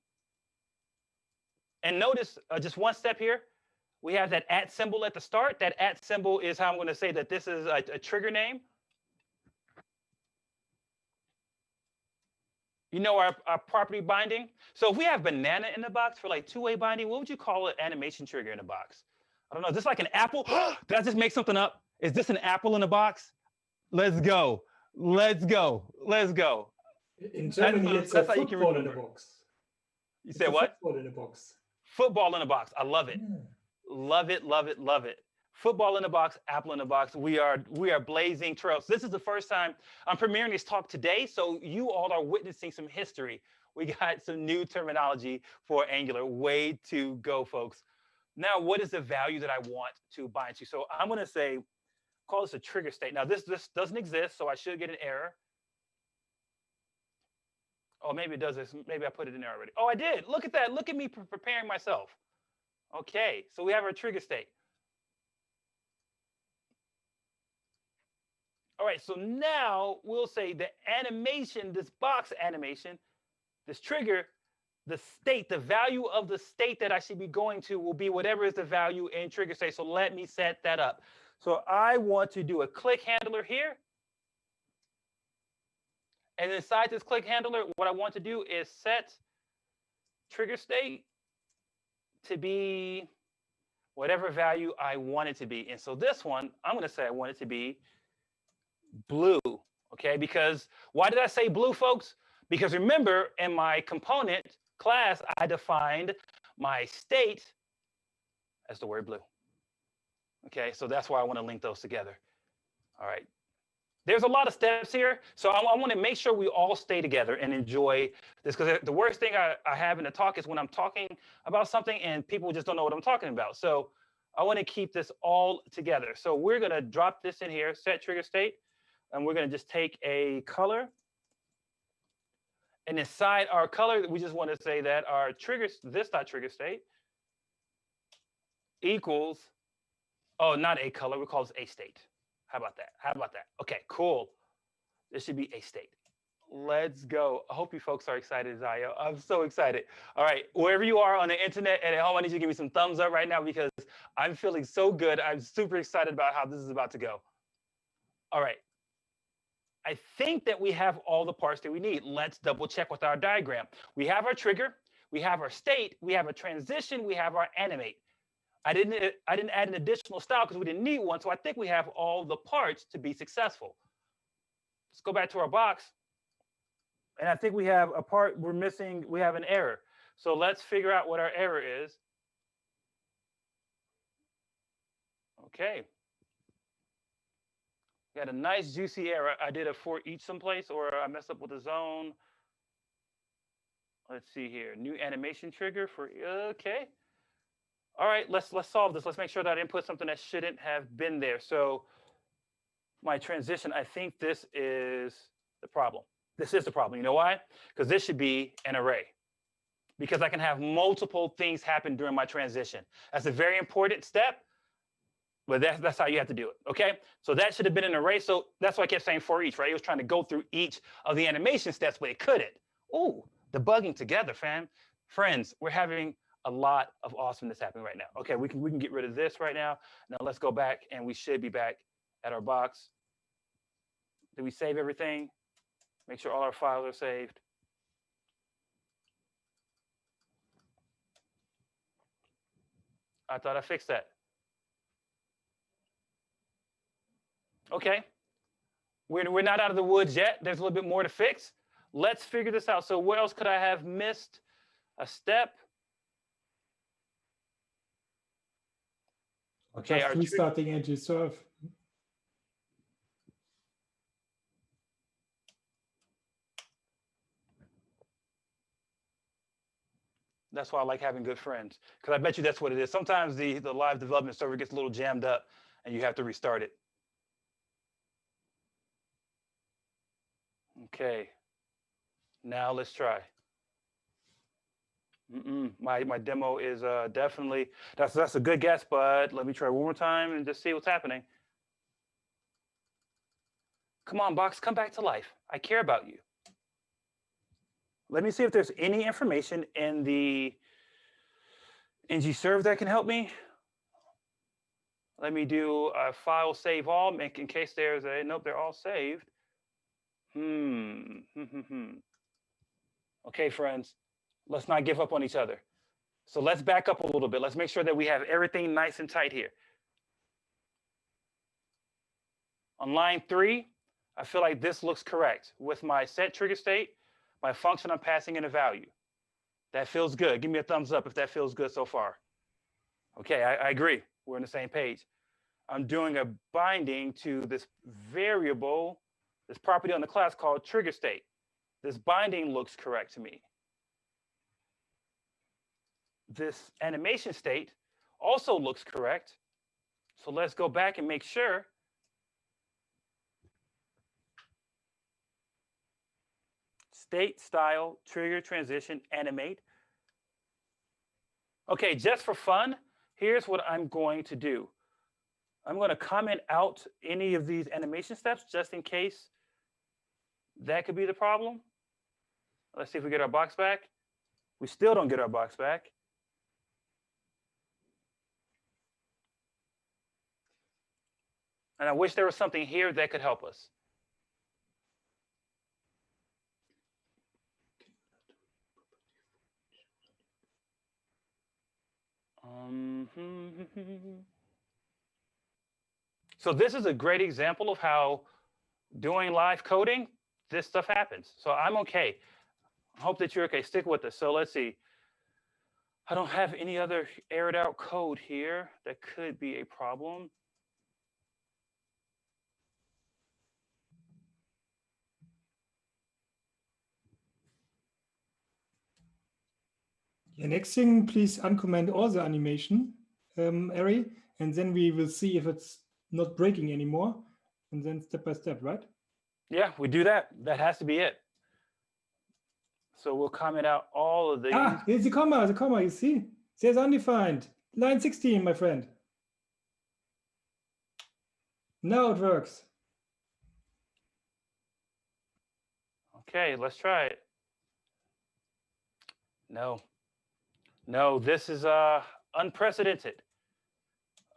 And notice just one step here. We have that @ symbol at the start. That @ symbol is how I'm going to say that this is a trigger name. You know our property binding? So if we have banana in the box for like two-way binding, what would you call an animation trigger in the box? I don't know, just like an apple? Did I just make something up? Is this an apple in a box? Let's go. Let's go. Let's go. In Germany, it's a football in a box. You said what? Football in a box. Football in a box. I love it. Yeah. Love it, love it, love it. Football in a box, apple in a box. We are blazing trails. This is the first time I'm premiering this talk today, so you all are witnessing some history. We got some new terminology for Angular. Way to go, folks. Now, what is the value that I want to bind to? So I'm going to say, call this a trigger state. Now, this doesn't exist, so I should get an error. Oh, maybe it does this. Maybe I put it in there already. Oh, I did. Look at that. Look at me preparing myself. Okay, so we have our trigger state. All right, so now we'll say the animation, this box animation, this trigger, the state, the value of the state that I should be going to will be whatever is the value in trigger state. So let me set that up. So I want to do a click handler here. And inside this click handler, what I want to do is set trigger state to be whatever value I want it to be. And so this one, I'm going to say I want it to be blue, okay? Because why did I say blue, folks? Because remember, in my component class, I defined my state as the word blue. Okay, so that's why I want to link those together. All right. There's a lot of steps here, so I want to make sure we all stay together and enjoy this, because the worst thing I have in the talk is when I'm talking about something and people just don't know what I'm talking about. So I want to keep this all together. So we're going to drop this in here, set trigger state, and we're going to just take a color. And inside our color, we just want to say that our trigger, this dot trigger state equals, oh, not a color, we call this a state. How about that? How about that? Okay, cool. This should be a state. Let's go. I hope you folks are excited as I am. I'm so excited. All right, wherever you are on the internet and at home, I need you to give me some thumbs up right now because I'm feeling so good. I'm super excited about how this is about to go. All right. I think that we have all the parts that we need. Let's double check with our diagram. We have our trigger, we have our state, we have a transition, we have our animate. I didn't add an additional style because we didn't need one, so I think we have all the parts to be successful. Let's go back to our box. And I think we have a part we're missing, we have an error. So let's figure out what our error is. Okay. Got a nice juicy error. I did a for each someplace, or I messed up with a zone. Let's see here. New animation trigger for, okay. All right, let's solve this. Let's make sure that I didn't put something that shouldn't have been there. So my transition, I think this is the problem. This is the problem. You know why? Because this should be an array. Because I can have multiple things happen during my transition. That's a very important step, but that's how you have to do it, okay? So that should have been an array. So that's why I kept saying for each, right? It was trying to go through each of the animation steps, but it couldn't. Ooh, debugging together, fam. Friends, we're having a lot of awesomeness happening right now. Okay, we can get rid of this right now. Now let's go back, and we should be back at our box. Did we save everything? Make sure all our files are saved. I thought I fixed that. Okay, we're not out of the woods yet. There's a little bit more to fix. Let's figure this out. So where else could I have missed a step? Okay, just restarting Angie serve. That's why I like having good friends, because I bet you that's what it is. Sometimes the live development server gets a little jammed up and you have to restart it. Okay, now let's try. My demo is definitely, that's a good guess, but let me try one more time and just see what's happening. Come on, box, come back to life. I care about you. Let me see if there's any information in the ng-serve that can help me. Let me do a file save all, in case there's a, nope, they're all saved. Okay, friends, let's not give up on each other. So let's back up a little bit. Let's make sure that we have everything nice and tight here. On line 3, I feel like this looks correct. With my set trigger state, my function, I'm passing in a value. That feels good. Give me a thumbs up if that feels good so far. Okay, I agree. We're on the same page. I'm doing a binding to this variable, this property on the class called trigger state. This binding looks correct to me. This animation state also looks correct. So let's go back and make sure. State, style, trigger, transition, animate. Okay, just for fun, here's what I'm going to do. I'm going to comment out any of these animation steps just in case that could be the problem. Let's see if we get our box back. We still don't get our box back. And I wish there was something here that could help us. So this is a great example of how doing live coding, this stuff happens. So I'm okay. I hope that you're okay. Stick with us. So let's see. I don't have any other aired out code here that could be a problem. Yeah, next thing, please uncomment all the animation array, and then we will see if it's not breaking anymore, and then step by step, right? Yeah, we do that. That has to be it. So we'll comment out all of these. Ah, here's the comma, you see? It says undefined. Line 16, my friend. Now it works. Okay, let's try it. No, this is unprecedented.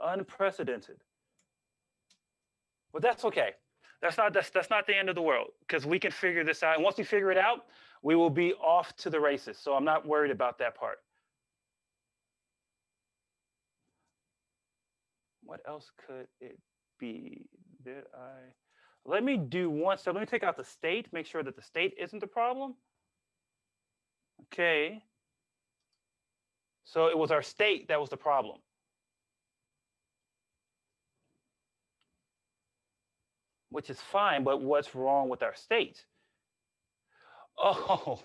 Unprecedented. But that's okay. That's not the end of the world, because we can figure this out. And once we figure it out, we will be off to the races. So I'm not worried about that part. What else could it be? Let me do one step. Let me take out the state, make sure that the state isn't the problem. Okay. So it was our state that was the problem. Which is fine, but what's wrong with our state? Oh.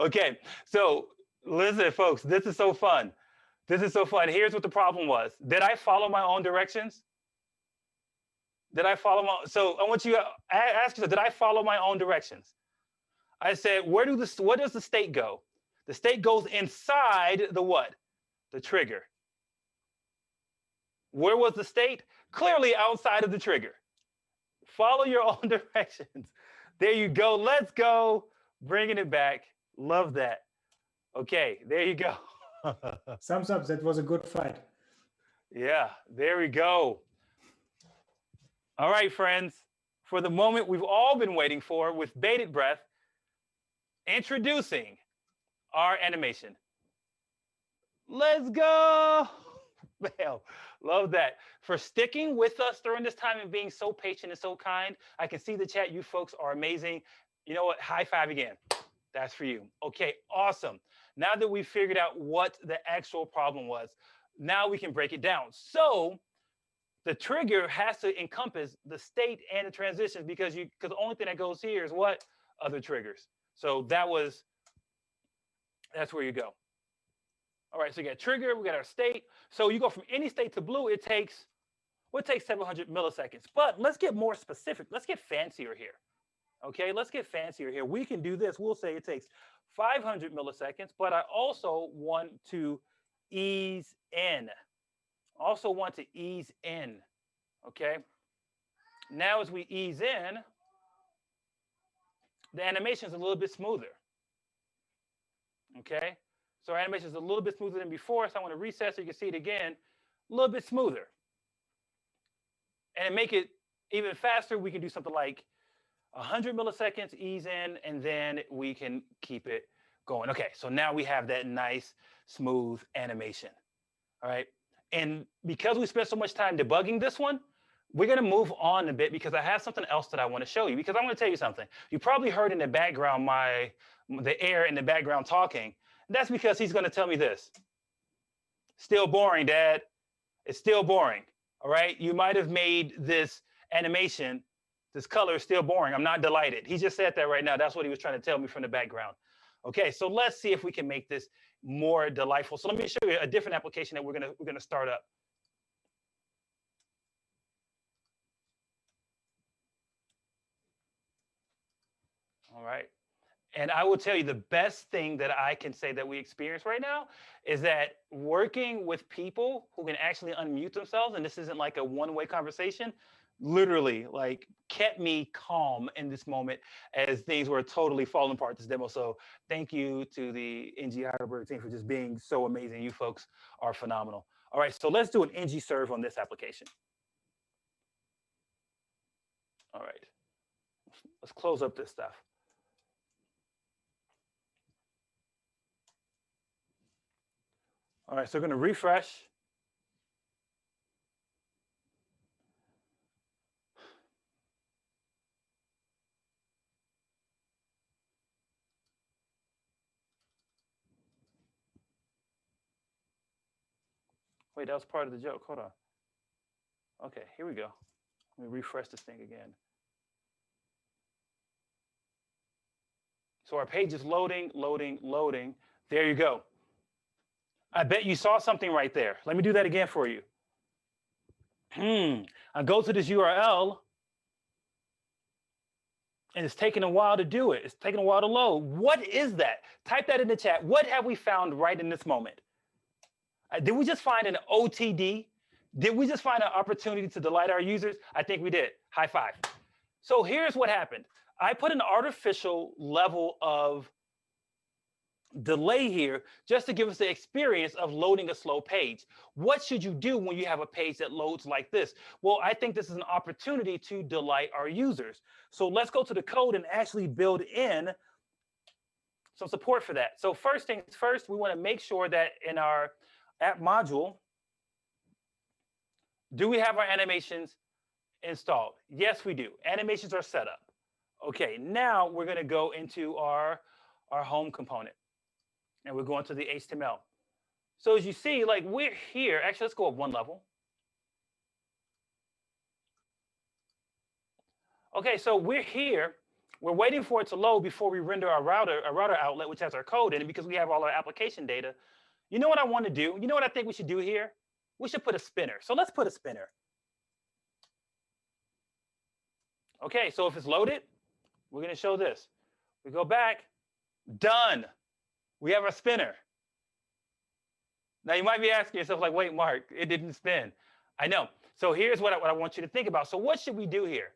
Okay, so listen, folks, this is so fun. This is so fun. Here's what the problem was. Did I follow my own directions? Did I follow my, so I want you to ask yourself, did I follow my own directions? I said, where does the state go? The state goes inside the what? The trigger. Where was the state? Clearly outside of the trigger. Follow your own directions. There you go. Let's go. Bringing it back. Love that. Okay, there you go. Thumbs up. That was a good fight. Yeah, there we go. All right, friends. For the moment we've all been waiting for, with bated breath, introducing our animation. Let's go. Well, love that. For sticking with us during this time and being so patient and so kind. I can see the chat. You folks are amazing. You know what? High five again. That's for you. Okay, awesome. Now that we've figured out what the actual problem was, now we can break it down. So the trigger has to encompass the state and the transitions, because the only thing that goes here is what? Other triggers. So that's where you go. All right, so you got trigger, we got our state. So you go from any state to blue, it takes 700 milliseconds. But let's get more specific. Let's get fancier here. Okay, let's get fancier here. We can do this. We'll say it takes 500 milliseconds, but I also want to ease in. Okay? Now as we ease in, the animation is a little bit smoother. Okay? So our animation is a little bit smoother than before. So I want to reset so you can see it again. A little bit smoother. And make it even faster, we can do something like 100 milliseconds, ease in, and then we can keep it going. Okay, so now we have that nice, smooth animation. All right. And because we spent so much time debugging this one, we're going to move on a bit because I have something else that I want to show you. Because I want to tell you something. You probably heard in the background the air in the background talking. That's because he's going to tell me this. Still boring, Dad. It's still boring. All right. You might have made this animation, this color is still boring. I'm not delighted. He just said that right now. That's what he was trying to tell me from the background. Okay, so let's see if we can make this more delightful. So let me show you a different application that we're gonna start up. All right. And I will tell you the best thing that I can say that we experience right now is that working with people who can actually unmute themselves, and this isn't like a one-way conversation, literally like kept me calm in this moment as things were totally falling apart this demo. So thank you to the NG Heidelberg team for just being so amazing. You folks are phenomenal. All right, so let's do an NG serve on this application. All right, let's close up this stuff. All right, so we're going to refresh. Wait, that was part of the joke. Hold on. Okay, here we go. Let me refresh this thing again. So our page is loading, loading, loading. There you go. I bet you saw something right there. Let me do that again for you. I go to this URL, and it's taking a while to do it. It's taking a while to load. What is that? Type that in the chat. What have we found right in this moment? Did we just find an OTD? Did we just find an opportunity to delight our users? I think we did. High five. So here's what happened. I put an artificial level of delay here just to give us the experience of loading a slow page. What should you do when you have a page that loads like this? Well, I think this is an opportunity to delight our users. So let's go to the code and actually build in some support for that. So first things first, we want to make sure that in our app module, do we have our animations installed? Yes, we do. Animations are set up. Okay, now we're going to go into our home component. And we're going to the HTML. So as you see, like we're here. Actually, let's go up one level. Okay, so we're here. We're waiting for it to load before we render our router outlet, which has our code in it, because we have all our application data. You know what I want to do? You know what I think we should do here? We should put a spinner. So let's put a spinner. Okay, so if it's loaded, we're going to show this. We go back. Done. We have our spinner. Now you might be asking yourself like, wait, Mark, it didn't spin. I know. So here's what I want you to think about. So what should we do here?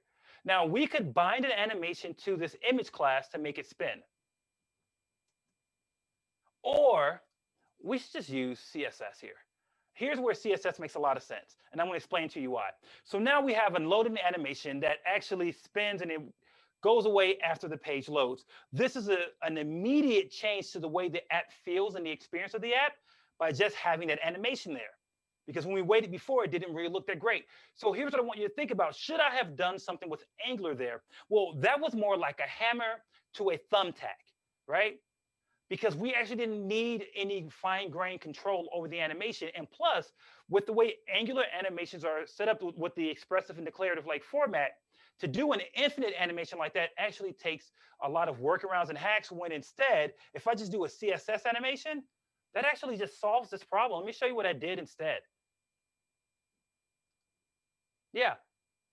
Now we could bind an animation to this image class to make it spin. Or we should just use CSS here. Here's where CSS makes a lot of sense. And I'm going to explain to you why. So now we have a loaded animation that actually spins and it goes away after the page loads. This is an immediate change to the way the app feels and the experience of the app by just having that animation there. Because when we waited before, it didn't really look that great. So here's what I want you to think about. Should I have done something with Angular there? Well, that was more like a hammer to a thumbtack, right? Because we actually didn't need any fine-grained control over the animation. And plus, with the way Angular animations are set up with the expressive and declarative like format, to do an infinite animation like that actually takes a lot of workarounds and hacks, when instead, if I just do a CSS animation, that actually just solves this problem. Let me show you what I did instead. Yeah,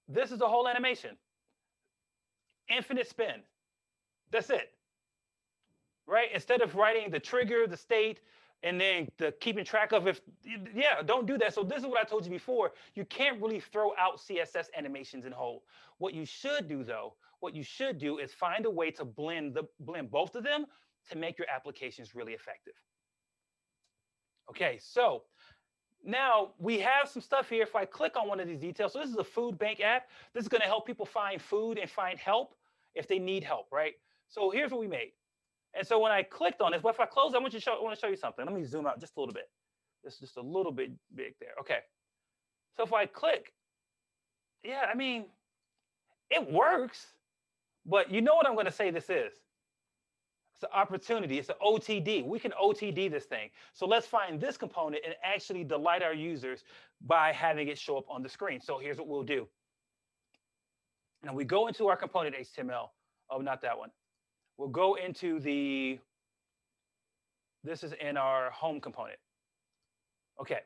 this is the whole animation. Infinite spin. That's it. Right? Instead of writing the trigger, the state, and then keeping track of if, yeah, don't do that. So this is what I told you before. You can't really throw out CSS animations in whole. What you should do though, is find a way to blend both of them to make your applications really effective. Okay, so now we have some stuff here. If I click on one of these details, so this is a food bank app. This is going to help people find food and find help if they need help, right? So here's what we made. And so when I clicked on this, but if I close, I want to show you something. Let me zoom out just a little bit. This is just a little bit big there. Okay. So if I click, yeah, I mean, it works, but you know what I'm going to say this is? It's an opportunity. It's an OTD. We can OTD this thing. So let's find this component and actually delight our users by having it show up on the screen. So here's what we'll do. Now we go into our component HTML. Oh, not that one. We'll go into this is in our home component. Okay,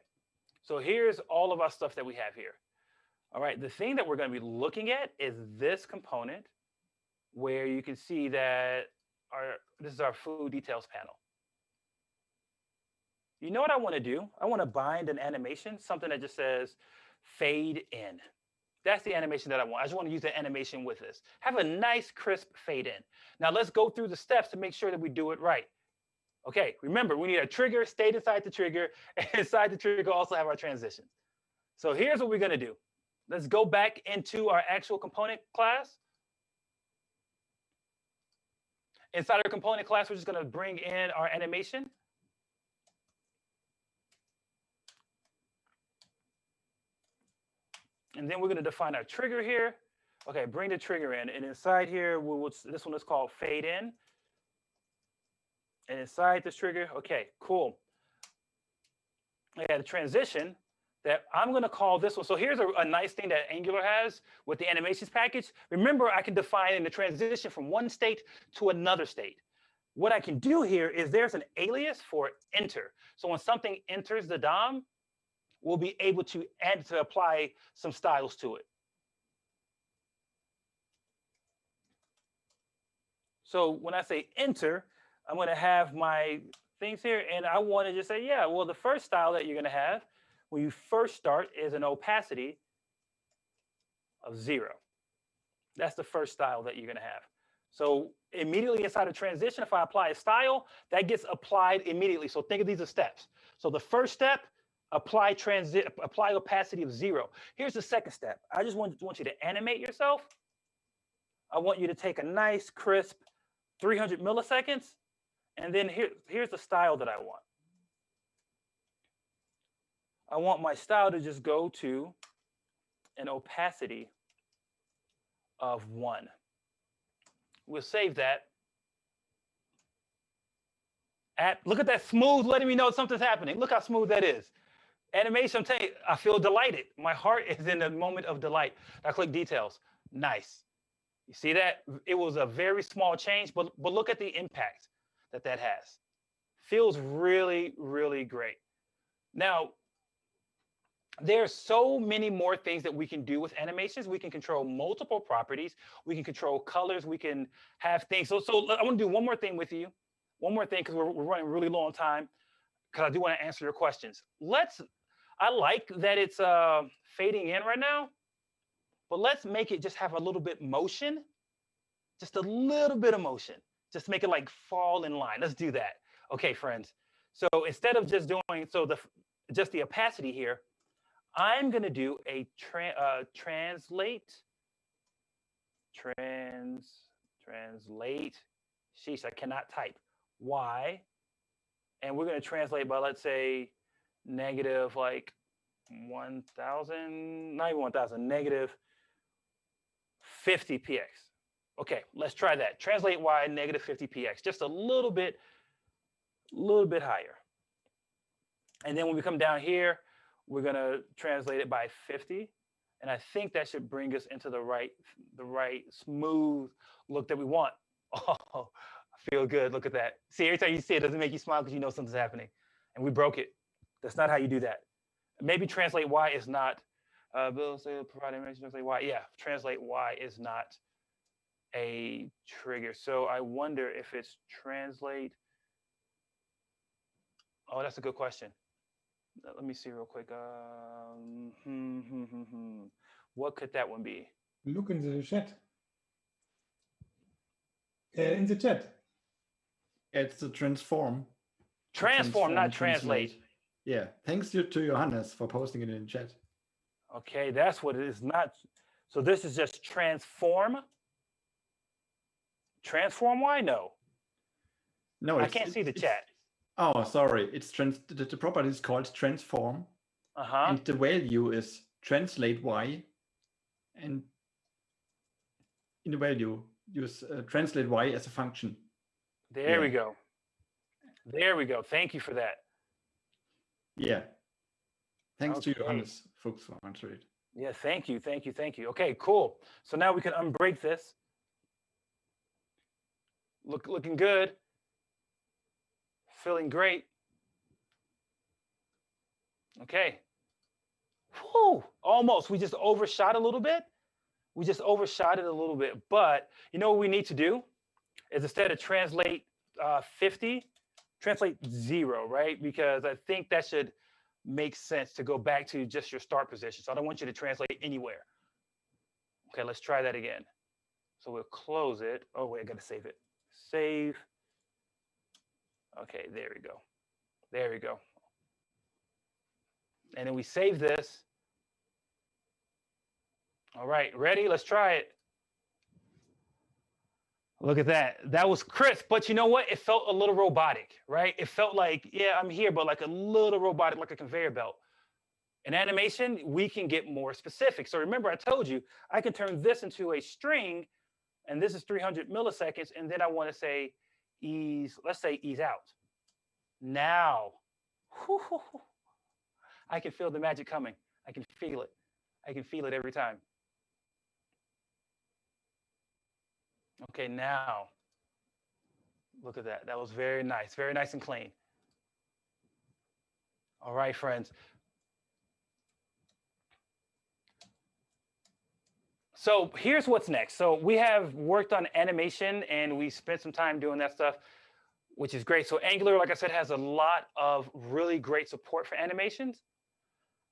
so here's all of our stuff that we have here. All right, the thing that we're going to be looking at is this component where you can see that this is our food details panel. You know what I want to do? I want to bind an animation, something that just says fade in. That's the animation that I want. I just want to use the animation with this. Have a nice crisp fade in. Now let's go through the steps to make sure that we do it right. Okay, remember, we need a trigger, state inside the trigger, and inside the trigger also have our transitions. So here's what we're going to do. Let's go back into our actual component class. Inside our component class, we're just going to bring in our animation. And then we're going to define our trigger here. Okay, bring the trigger in. And inside here, this one is called fade in. And inside this trigger, okay, cool. I got a transition that I'm going to call this one. So here's a nice thing that Angular has with the animations package. Remember, I can define in the transition from one state to another state. What I can do here is there's an alias for enter. So when something enters the DOM, we'll be able to apply some styles to it. So when I say enter, I'm going to have my things here, and I want to just say, yeah, well, the first style that you're going to have when you first start is an opacity of 0. That's the first style that you're going to have. So immediately inside of transition, if I apply a style, that gets applied immediately. So think of these as steps. So the first step, apply opacity of 0. Here's the second step. I just want you to animate yourself. I want you to take a nice, crisp 300 milliseconds. And then here's the style that I want. I want my style to just go to an opacity of 1. We'll save that. Look at that smooth, letting me know something's happening. Look how smooth that is. Animation, I'm telling you, I feel delighted. My heart is in a moment of delight. I click details. Nice. You see that? It was a very small change, but look at the impact that has. Feels really, really great. Now, there's so many more things that we can do with animations. We can control multiple properties. We can control colors. We can have things. So I want to do one more thing with you. One more thing, because we're running really long time, because I do want to answer your questions. I like that it's fading in right now, but let's make it just have a little bit motion, just a little bit of motion. Just make it like fall in line. Let's do that. Okay, friends. So instead of just doing just the opacity here, I'm going to do a translate. Sheesh, I cannot type. Y. And we're going to translate by, let's say, negative like 1,000, not even 1,000, negative 50 px. Okay, let's try that. Translate y negative 50 px, just a little bit higher. And then when we come down here, we're gonna translate it by 50. And I think that should bring us into the right smooth look that we want. Oh, I feel good, look at that. See, every time you see it, doesn't make you smile because you know something's happening. And we broke it. That's not how you do that. Maybe translate y is not, Bill said provide information, translate y. Yeah, translate y is not a trigger. So I wonder if it's translate. Oh, that's a good question. Let me see real quick. What could that one be? Look in the chat. In the chat. It's the transform. Transform, not translate. Yeah, thanks to Johannes for posting it in the chat. Okay, that's what it is. Not. So this is just transform. Transform y? No. No, I can't see the chat. Oh, sorry. It's the property is called transform, and the value is translate y, and in the value use translate y as a function. There we go. There we go. Thank you for that. Yeah. Thanks to Johannes Fuchs for answering it. Yeah, thank you, thank you, thank you. Okay, cool. So now we can unbreak this. Looking good. Feeling great. Okay. Whew, almost. We just overshot a little bit. We just overshot it a little bit. But you know what we need to do is instead of translate 50, translate 0, right? Because I think that should make sense to go back to just your start position. So I don't want you to translate anywhere. Okay, let's try that again. So we'll close it. Oh, wait, I got to save it. Save. Okay, there we go. There we go. And then we save this. All right, ready? Let's try it. Look at that. That was crisp, but you know what? It felt a little robotic, right? It felt like, yeah, I'm here, but like a little robotic, like a conveyor belt. In animation, we can get more specific. So remember, I told you, I can turn this into a string, and this is 300 milliseconds, and then I want to say ease, let's say ease out. Now, I can feel the magic coming. I can feel it. I can feel it every time. Okay, now, look at that. That was very nice and clean. All right, friends. So here's what's next. So we have worked on animation and we spent some time doing that stuff, which is great. So Angular, like I said, has a lot of really great support for animations.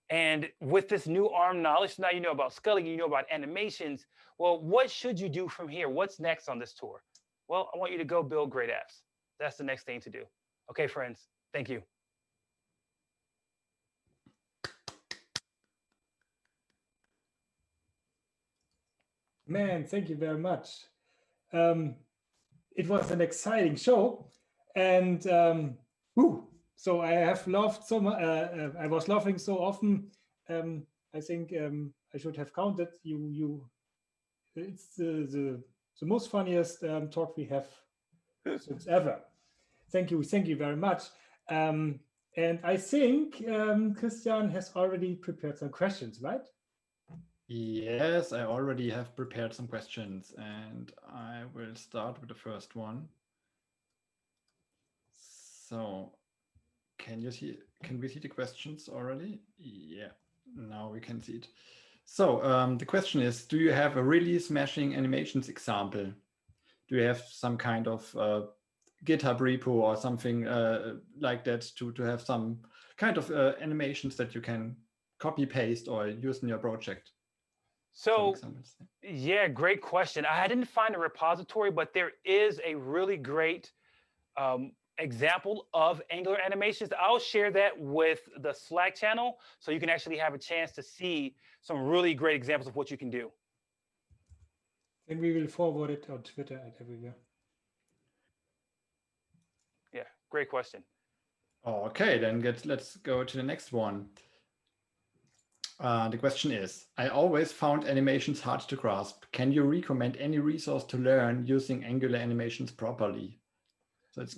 And with this new ARM knowledge, now you know about sculling, you know about animations. Well, what should you do from here? What's next on this tour? Well, I want you to go build great apps. That's the next thing to do. Okay, friends, thank you. Man, thank you very much. It was an exciting show, and so I have laughed so much. I was laughing so often. I think I should have counted you. It's the most funniest talk we have since ever. Thank you very much. And I think Christian has already prepared some questions, right? Yes, I already have prepared some questions, and I will start with the first one. So, can we see the questions already? Yeah, now we can see it. So the question is, do you have a really smashing animations example? Do you have some kind of GitHub repo or something like that to have some kind of animations that you can copy paste or use in your project? So yeah, great question. I didn't find a repository, but there is a really great example of Angular animations. I'll share that with the Slack channel so you can actually have a chance to see some really great examples of what you can do. And we will forward it on Twitter and everywhere. Yeah, great question. Okay, then let's go to the next one. The question is, I always found animations hard to grasp. Can you recommend any resource to learn using Angular animations properly? So it's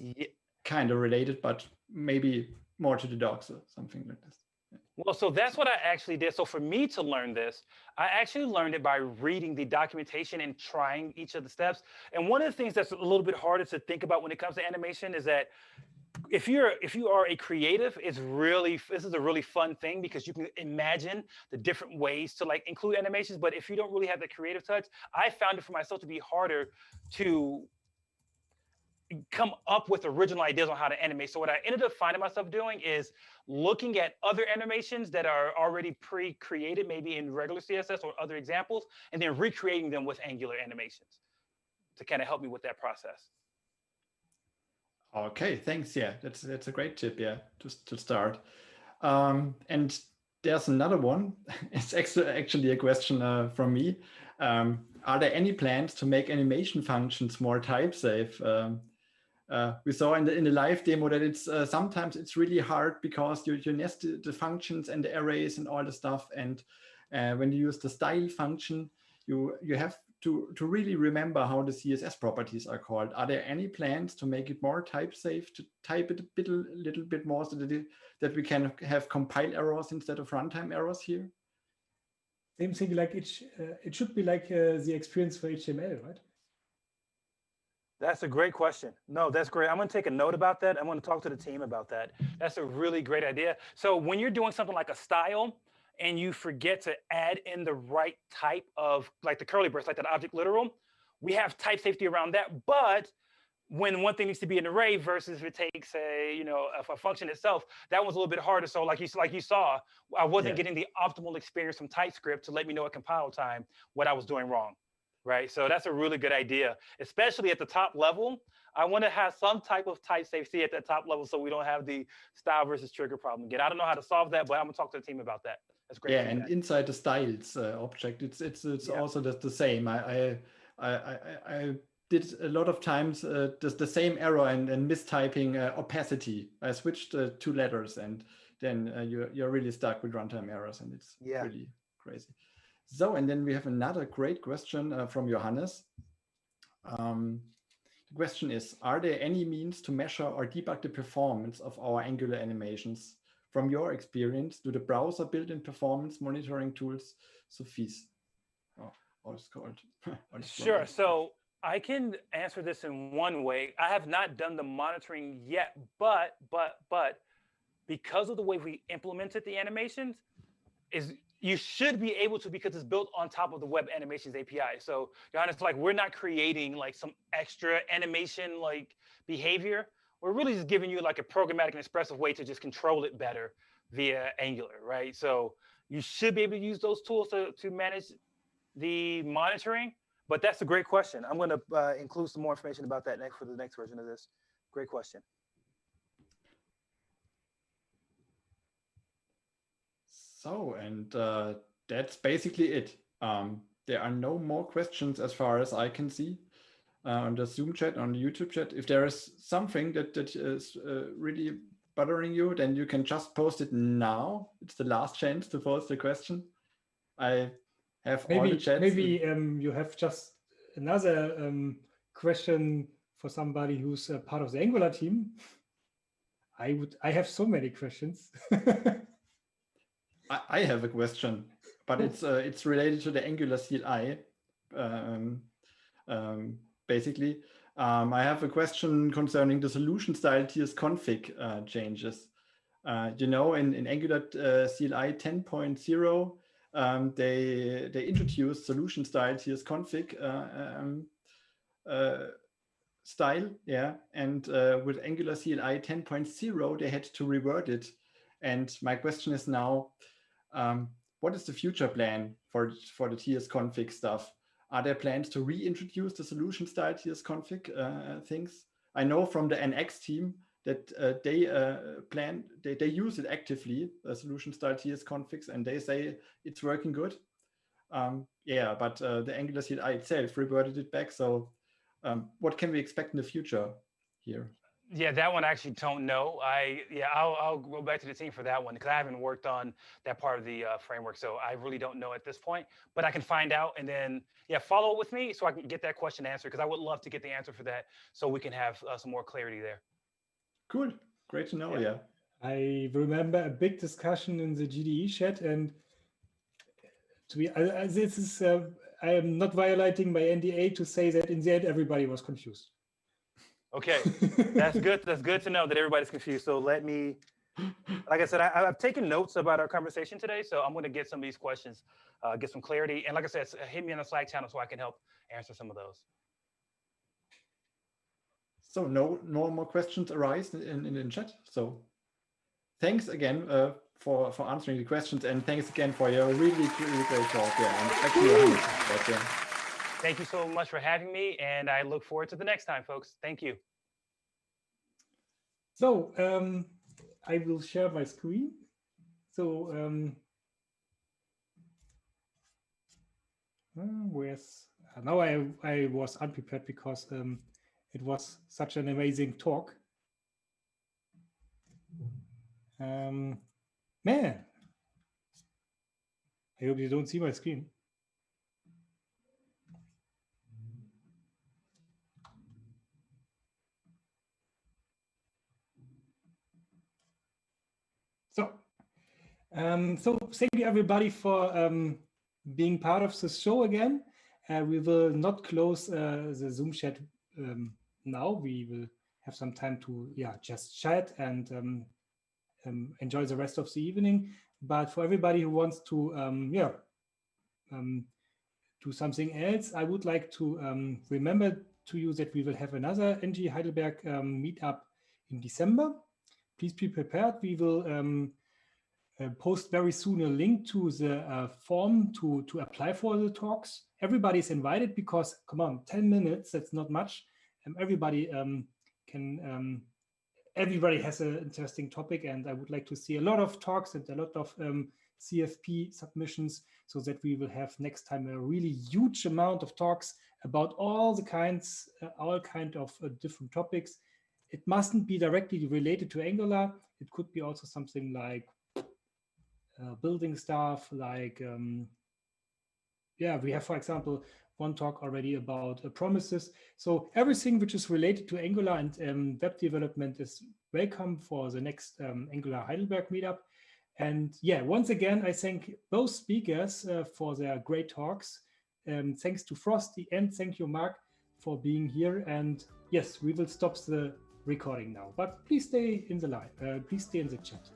kind of related, but maybe more to the docs or something like this. Yeah. Well, so that's what I actually did. So for me to learn this, I actually learned it by reading the documentation and trying each of the steps. And one of the things that's a little bit harder to think about when it comes to animation is that if you are a creative, this is a really fun thing because you can imagine the different ways to like include animations. But if you don't really have the creative touch, I found it for myself to be harder to come up with original ideas on how to animate. So what I ended up finding myself doing is looking at other animations that are already pre-created, maybe in regular CSS or other examples, and then recreating them with Angular animations to kind of help me with that process. Okay, thanks. Yeah, that's a great tip. Yeah, to start. And there's another one. It's actually a question from me. Are there any plans to make animation functions more type safe? we saw in the live demo that it's sometimes it's really hard because you nest the functions and the arrays and all the stuff. And when you use the style function, you have to really remember how the CSS properties are called. Are there any plans to make it more type safe, to type it a little bit more so that we can have compile errors instead of runtime errors here? Same thing, like it should be like the experience for HTML, right? That's a great question. No, that's great. I'm going to take a note about that. I'm going to talk to the team about that. That's a really great idea. So when you're doing something like a style and you forget to add in the right type of, like the curly brace, like that object literal, we have type safety around that. But when one thing needs to be an array versus if it takes a function itself, that was a little bit harder. So like you saw, I wasn't getting the optimal experience from TypeScript to let me know at compile time what I was doing wrong. Right. So that's a really good idea, especially at the top level. I want to have some type of type safety at the top level so we don't have the style versus trigger problem again. I don't know how to solve that, but I'm going to talk to the team about that. That's great. Yeah, and inside the styles object, it's also the same. I did a lot of times the same error and mistyping opacity. I switched 2 letters, and then you're really stuck with runtime errors, and it's really crazy. So, and then we have another great question from Johannes. The question is, are there any means to measure or debug the performance of our Angular animations? From your experience, do the browser built-in performance monitoring tools suffice? Or it's called? Sure. So I can answer this in one way. I have not done the monitoring yet, but because of the way we implemented the animations, you should be able to, because it's built on top of the Web Animations API. So, Johannes, like we're not creating like some extra animation like behavior. We're really just giving you like a programmatic and expressive way to just control it better via Angular, right? So you should be able to use those tools to manage the monitoring. But that's a great question. I'm going to include some more information about that for the next version of this. Great question. So, and that's basically it. There are no more questions as far as I can see on the Zoom chat, on the YouTube chat. If there is something that is really bothering you, then you can just post it now. It's the last chance to post the question. I have all the chats. Maybe you have just another question for somebody who's a part of the Angular team. I have so many questions. I have a question, but it's related to the Angular CLI. Basically, I have a question concerning the solution style tsconfig changes. In Angular CLI 10.0, they introduced solution style tsconfig style, and with Angular CLI 10.0, they had to revert it. And my question is now, what is the future plan for the tsconfig stuff? Are there plans to reintroduce the solution style tsconfig things? I know from the NX team that they use it actively, solution style tsconfigs, and they say it's working good. But the Angular CLI itself reverted it back. So what can we expect in the future here? Yeah, that one I actually don't know. I'll go back to the team for that one because I haven't worked on that part of the framework, so I really don't know at this point. But I can find out and then follow up with me so I can get that question answered because I would love to get the answer for that so we can have some more clarity there. Cool, great to know. Yeah, I remember a big discussion in the GDE chat, and I am not violating my NDA to say that in the end everybody was confused. Okay, that's good. That's good to know that everybody's confused. So let me, like I said, I've taken notes about our conversation today. So I'm going to get some of these questions, get some clarity. And like I said, hit me on the Slack channel so I can help answer some of those. So no more questions arise in the chat. So thanks again for answering the questions. And thanks again for your really great talk. Yeah, Thank you so much for having me, and I look forward to the next time, folks. Thank you. So I will share my screen. So now I was unprepared because It was such an amazing talk. Man, I hope you don't see my screen. So thank you everybody for being part of the show again. We will not close the Zoom chat now. We will have some time to just chat and enjoy the rest of the evening. But for everybody who wants to do something else, I would like to remember to you that we will have another NG Heidelberg meetup in December. Please be prepared. We will post very soon a link to the form to apply for the talks. Everybody's invited because, come on, 10 minutes, that's not much. Everybody everybody has an interesting topic, and I would like to see a lot of talks and a lot of CFP submissions so that we will have next time a really huge amount of talks about all kind of different topics. It mustn't be directly related to Angular. It could be also something like building stuff, like we have, for example, one talk already about promises. So everything which is related to Angular and web development is welcome for the next Angular Heidelberg meetup. And once again, I thank both speakers for their great talks. Thanks to Frosty and thank you, Mark, for being here. And yes, we will stop the recording now, but please stay in the line. Please stay in the chat.